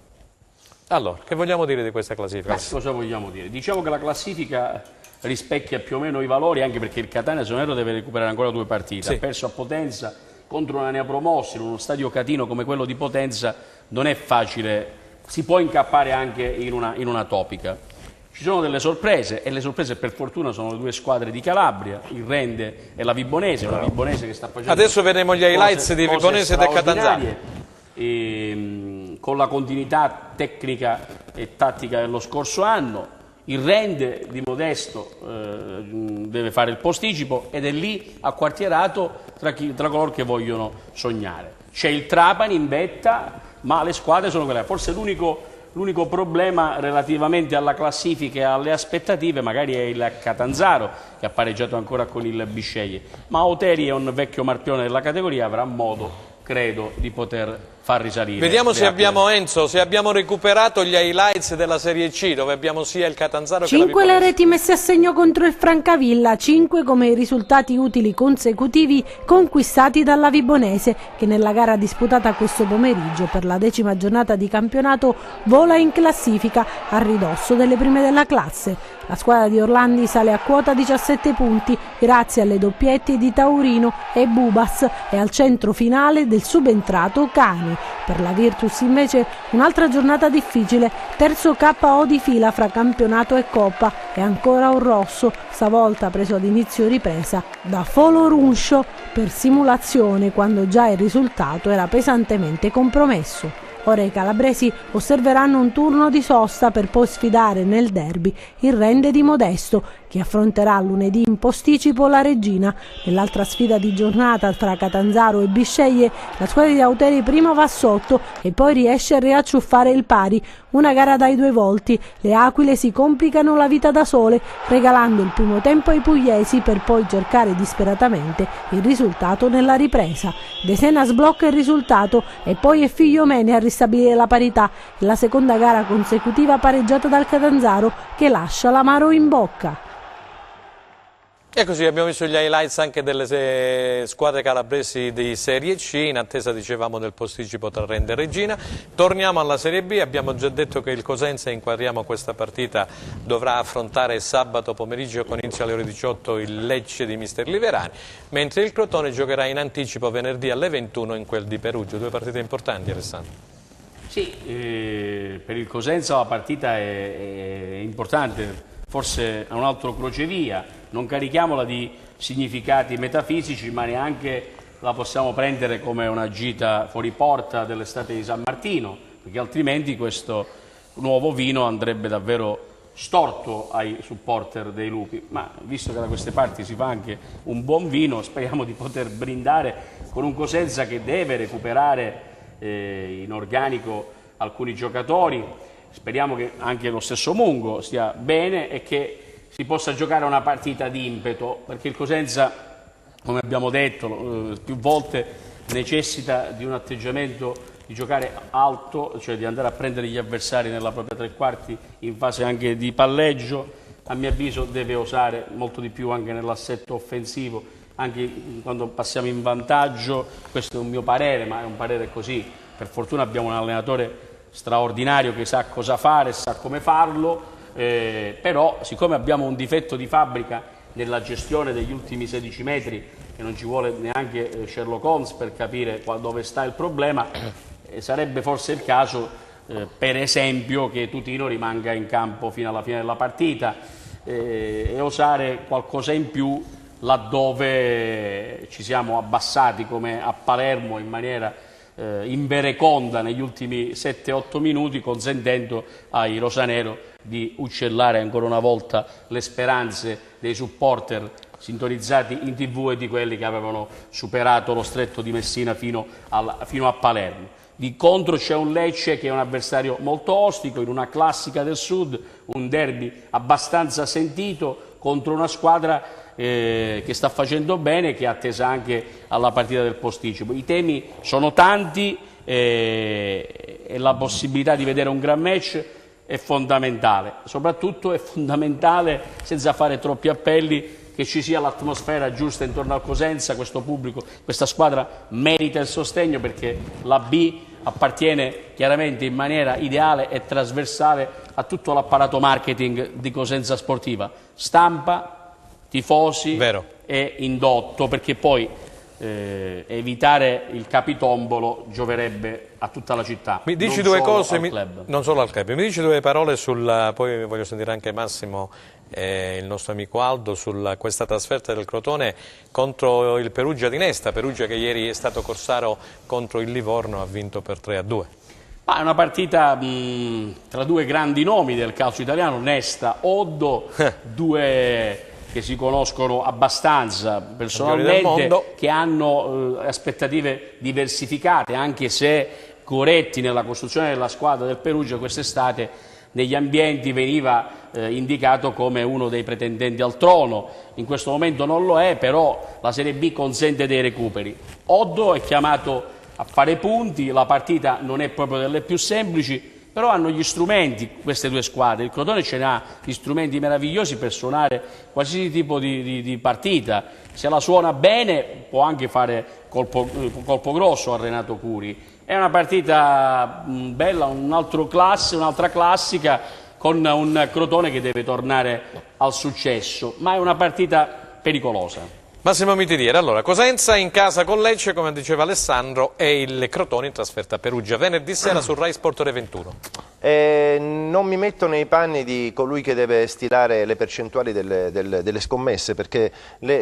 [SPEAKER 2] Allora, che vogliamo dire di questa classifica?
[SPEAKER 3] Cosa vogliamo dire? Diciamo che la classifica rispecchia più o meno i valori, anche perché il Catania, se non erro, deve recuperare ancora 2 partite.
[SPEAKER 2] Sì.
[SPEAKER 3] Ha perso a Potenza contro una neopromossa in uno stadio catino come quello di Potenza. Non è facile, si può incappare anche in una topica. Ci sono delle sorprese, e le sorprese per fortuna sono le 2 squadre di Calabria, il Rende e la Vibonese, una Vibonese che sta facendo...
[SPEAKER 2] Adesso vedremo gli highlights di Vibonese e del Catanzaro.
[SPEAKER 3] Con la continuità tecnica e tattica dello scorso anno. Il Rende di Modesto deve fare il posticipo ed è lì acquartierato tra coloro che vogliono sognare. C'è il Trapani in vetta, ma le squadre sono quelle. Forse l'unico problema relativamente alla classifica e alle aspettative magari è il Catanzaro, che ha pareggiato ancora con il Bisceglie. Ma Oteri è un vecchio marpione della categoria, avrà modo, credo, di poter far risalire.
[SPEAKER 2] Vediamo se abbiamo, Enzo, se abbiamo recuperato gli highlights della Serie C, dove abbiamo sia il Catanzaro che la
[SPEAKER 6] 5 le reti messe a segno contro il Francavilla, 5 come i risultati utili consecutivi conquistati dalla Vibonese, che nella gara disputata questo pomeriggio per la 10ª giornata di campionato vola in classifica a ridosso delle prime della classe. La squadra di Orlandi sale a quota 17 punti grazie alle doppiette di Taurino e Bubas e al centro finale del subentrato Cani. Per la Virtus invece un'altra giornata difficile, terzo KO di fila fra campionato e Coppa e ancora un rosso, stavolta preso ad inizio ripresa da Foloruncio per simulazione quando già il risultato era pesantemente compromesso. Ora i calabresi osserveranno un turno di sosta per poi sfidare nel derby il Rende di Modesto, che affronterà lunedì in posticipo la Regina. Nell'altra sfida di giornata tra Catanzaro e Bisceglie, la squadra di Auteri prima va sotto e poi riesce a riacciuffare il pari. Una gara dai 2 volti. Le Aquile si complicano la vita da sole, regalando il primo tempo ai pugliesi per poi cercare disperatamente il risultato nella ripresa. De Sena sblocca il risultato e poi è Figliomene a ristabilire la parità. La seconda gara consecutiva pareggiata dal Catanzaro, che lascia l'amaro in bocca.
[SPEAKER 2] E così abbiamo visto gli highlights anche delle squadre calabresi di Serie C, in attesa, dicevamo, del posticipo tra Rende e Regina. Torniamo alla Serie B, abbiamo già detto che il Cosenza, inquadriamo questa partita, dovrà affrontare sabato pomeriggio con inizio alle ore 18 il Lecce di Mister Liverani, mentre il Crotone giocherà in anticipo venerdì alle 21 in quel di Perugia. 2 partite importanti, Alessandro.
[SPEAKER 3] Sì, per il Cosenza la partita è importante. Forse è un altro crocevia, non carichiamola di significati metafisici, ma neanche la possiamo prendere come una gita fuori porta dell'estate di San Martino, perché altrimenti questo nuovo vino andrebbe davvero storto ai supporter dei Lupi. Ma visto che da queste parti si fa anche un buon vino, speriamo di poter brindare con un Cosenza che deve recuperare in organico alcuni giocatori. Speriamo che anche lo stesso Mungo stia bene e che si possa giocare una partita di impeto, perché il Cosenza, come abbiamo detto più volte, necessita di un atteggiamento di giocare alto, cioè di andare a prendere gli avversari nella propria tre quarti in fase anche di palleggio. A mio avviso deve osare molto di più anche nell'assetto offensivo anche quando passiamo in vantaggio, questo è un mio parere, ma è un parere così, per fortuna abbiamo un allenatore straordinario che sa cosa fare, sa come farlo, però siccome abbiamo un difetto di fabbrica nella gestione degli ultimi 16 metri, e non ci vuole neanche Sherlock Holmes per capire dove sta il problema, sarebbe forse il caso, per esempio, che Tutino rimanga in campo fino alla fine della partita e osare qualcosa in più laddove ci siamo abbassati come a Palermo in maniera invereconda negli ultimi 7-8 minuti, consentendo ai rosanero di uccellare ancora una volta le speranze dei supporter sintonizzati in TV e di quelli che avevano superato lo stretto di Messina fino a Palermo. Di contro c'è un Lecce che è un avversario molto ostico, in una classica del Sud, un derby abbastanza sentito contro una squadra che sta facendo bene e che è attesa anche alla partita del posticipo. I temi sono tanti e la possibilità di vedere un gran match è fondamentale. Soprattutto è fondamentale, senza fare troppi appelli, che ci sia l'atmosfera giusta intorno al Cosenza. Questo pubblico, questa squadra merita il sostegno, perché la B appartiene chiaramente in maniera ideale e trasversale a tutto l'apparato marketing di Cosenza Sportiva, stampa, tifosi e indotto, perché poi evitare il capitombolo gioverebbe a tutta la città.
[SPEAKER 2] Mi dici due cose, non solo al club, mi dici due parole poi voglio sentire anche Massimo, il nostro amico Aldo, su questa trasferta del Crotone contro il Perugia di Nesta, Perugia che ieri è stato corsaro contro il Livorno, ha vinto per 3-2.
[SPEAKER 3] È una partita tra due grandi nomi del calcio italiano, Nesta, Oddo, due che si conoscono abbastanza personalmente, che hanno aspettative diversificate, anche se Coretti nella costruzione della squadra del Perugia quest'estate negli ambienti veniva indicato come uno dei pretendenti al trono. In questo momento non lo è, però la Serie B consente dei recuperi. Oddo è chiamato a fare punti, la partita non è proprio delle più semplici, però hanno gli strumenti queste due squadre. Il Crotone ce n'ha gli strumenti meravigliosi per suonare qualsiasi tipo di partita. Se la suona bene può anche fare colpo grosso a Renato Curi. È una partita bella, un'altra classica, con un Crotone che deve tornare al successo, ma è una partita pericolosa.
[SPEAKER 2] Massimo Mitidieri, allora, Cosenza in casa con Lecce, come diceva Alessandro, e il Crotone in trasferta a Perugia, venerdì sera su Rai Sport Ore 21.
[SPEAKER 4] Non mi metto nei panni di colui che deve stilare le percentuali delle scommesse, perché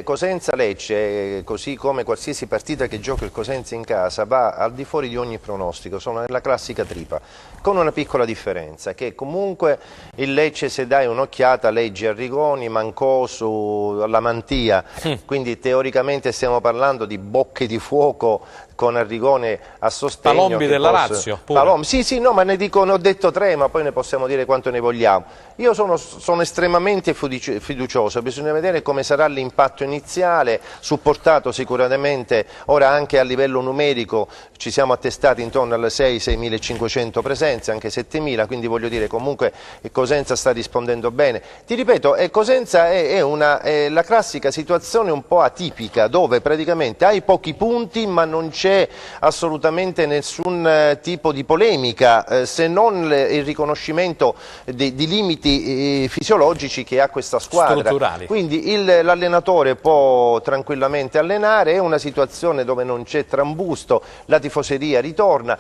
[SPEAKER 4] Cosenza-Lecce, così come qualsiasi partita che gioca il Cosenza in casa, va al di fuori di ogni pronostico, sono nella classica tripa, con una piccola differenza, che comunque il Lecce, se dai un'occhiata, leggi Arrigoni, Mancosu, la Mantia, quindi teoricamente stiamo parlando di bocche di fuoco con Arrigone a sostegno.
[SPEAKER 2] Palombi della Lazio pure.
[SPEAKER 4] Sì, no, ma ne ho detto tre, ma poi ne possiamo dire quanto ne vogliamo. Io sono estremamente fiducioso, bisogna vedere come sarà l'impatto iniziale, supportato sicuramente, ora anche a livello numerico ci siamo attestati intorno alle 6.500 presenze, anche 7.000, quindi voglio dire comunque Cosenza sta rispondendo bene. Ti ripeto, Cosenza è la classica situazione un po' atipica, dove praticamente hai pochi punti ma non c'è assolutamente nessun tipo di polemica, se non il riconoscimento di limiti fisiologici che ha questa squadra.
[SPEAKER 2] Strutturali.
[SPEAKER 4] Quindi l'allenatore può tranquillamente allenare, è una situazione dove non c'è trambusto, la tifoseria ritorna,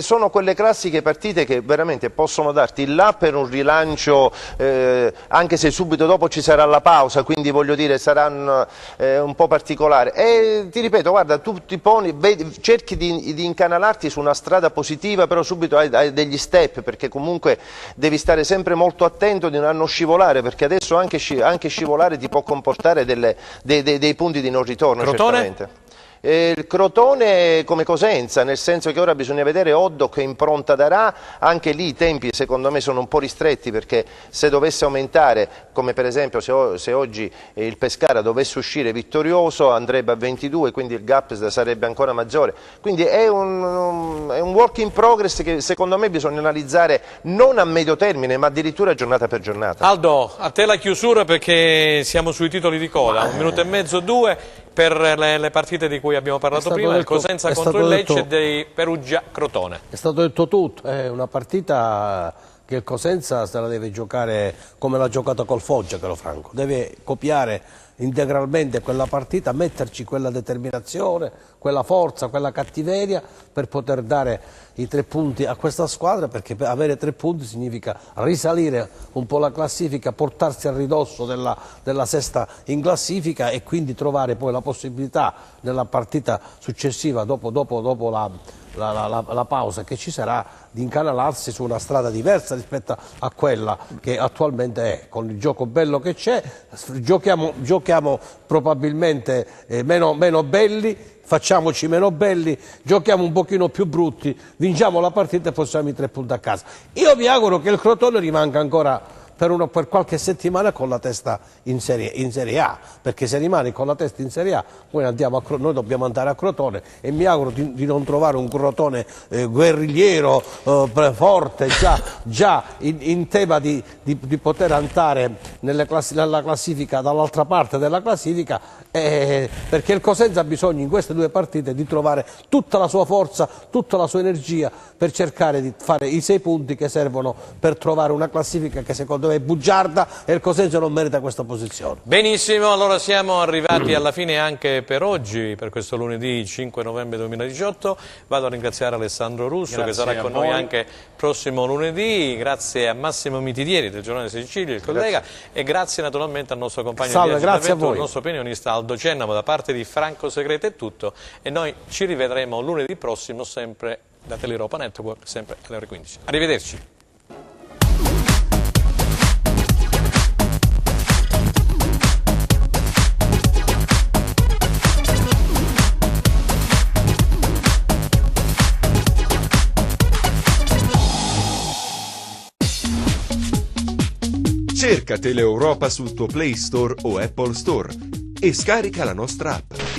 [SPEAKER 4] sono quelle classiche partite che veramente possono darti là per un rilancio, anche se subito dopo ci sarà la pausa, quindi voglio dire saranno un po' particolari. E ti ripeto, guarda, tu ti poni, cerchi di incanalarti su una strada positiva, però subito hai degli step, perché comunque devi stare sempre molto attento di non scivolare, perché adesso anche scivolare ti può comportare dei punti di non ritorno.
[SPEAKER 2] Crotone?
[SPEAKER 4] Certamente. Il Crotone come Cosenza, nel senso che ora bisogna vedere Oddo che impronta darà, anche lì i tempi secondo me sono un po' ristretti, perché se dovesse aumentare, come per esempio se oggi il Pescara dovesse uscire vittorioso andrebbe a 22, quindi il gap sarebbe ancora maggiore, quindi è un work in progress che secondo me bisogna analizzare non a medio termine ma addirittura giornata per giornata.
[SPEAKER 2] Aldo, a te la chiusura perché siamo sui titoli di coda, 1 minuto e mezzo, 2. per le partite di cui abbiamo parlato prima, il Cosenza contro il Lecce e dei Perugia-Crotone.
[SPEAKER 5] È stato detto tutto, è una partita che il Cosenza se la deve giocare come l'ha giocata col Foggia, caro Franco, deve copiare integralmente quella partita, metterci quella determinazione, quella forza, quella cattiveria per poter dare i 3 punti a questa squadra, perché avere 3 punti significa risalire un po' la classifica, portarsi a ridosso della sesta in classifica e quindi trovare poi la possibilità nella partita successiva dopo la pausa che ci sarà di incanalarsi su una strada diversa rispetto a quella che attualmente è, con il gioco bello che c'è, giochiamo probabilmente meno belli, facciamoci meno belli, giochiamo un pochino più brutti, vinciamo la partita e portiamo i 3 punti a casa. Io mi auguro che il Crotone rimanga ancora per qualche settimana con la testa in Serie A, perché se rimane con la testa in Serie A noi dobbiamo andare a Crotone e mi auguro di non trovare un Crotone guerrigliero, forte, già in tema di poter andare nella classifica, dall'altra parte della classifica, perché il Cosenza ha bisogno in queste 2 partite di trovare tutta la sua forza, tutta la sua energia per cercare di fare i 6 punti che servono per trovare una classifica che secondo me è bugiarda e il Cosenza non merita questa posizione.
[SPEAKER 2] Benissimo, allora siamo arrivati alla fine anche per oggi, per questo lunedì 5 novembre 2018. Vado a ringraziare Alessandro Russo, che sarà con noi anche prossimo lunedì, grazie a Massimo Mitidieri del Giornale di Sicilia, il collega, e grazie naturalmente al nostro compagno di viaggio, il nostro opinionista Aldo Cennamo. Da parte di Franco Segreto è tutto e noi ci rivedremo lunedì prossimo sempre da Teleuropa Network, sempre alle ore 15. Arrivederci.
[SPEAKER 1] Cerca Teleuropa sul tuo Play Store o Apple Store e scarica la nostra app.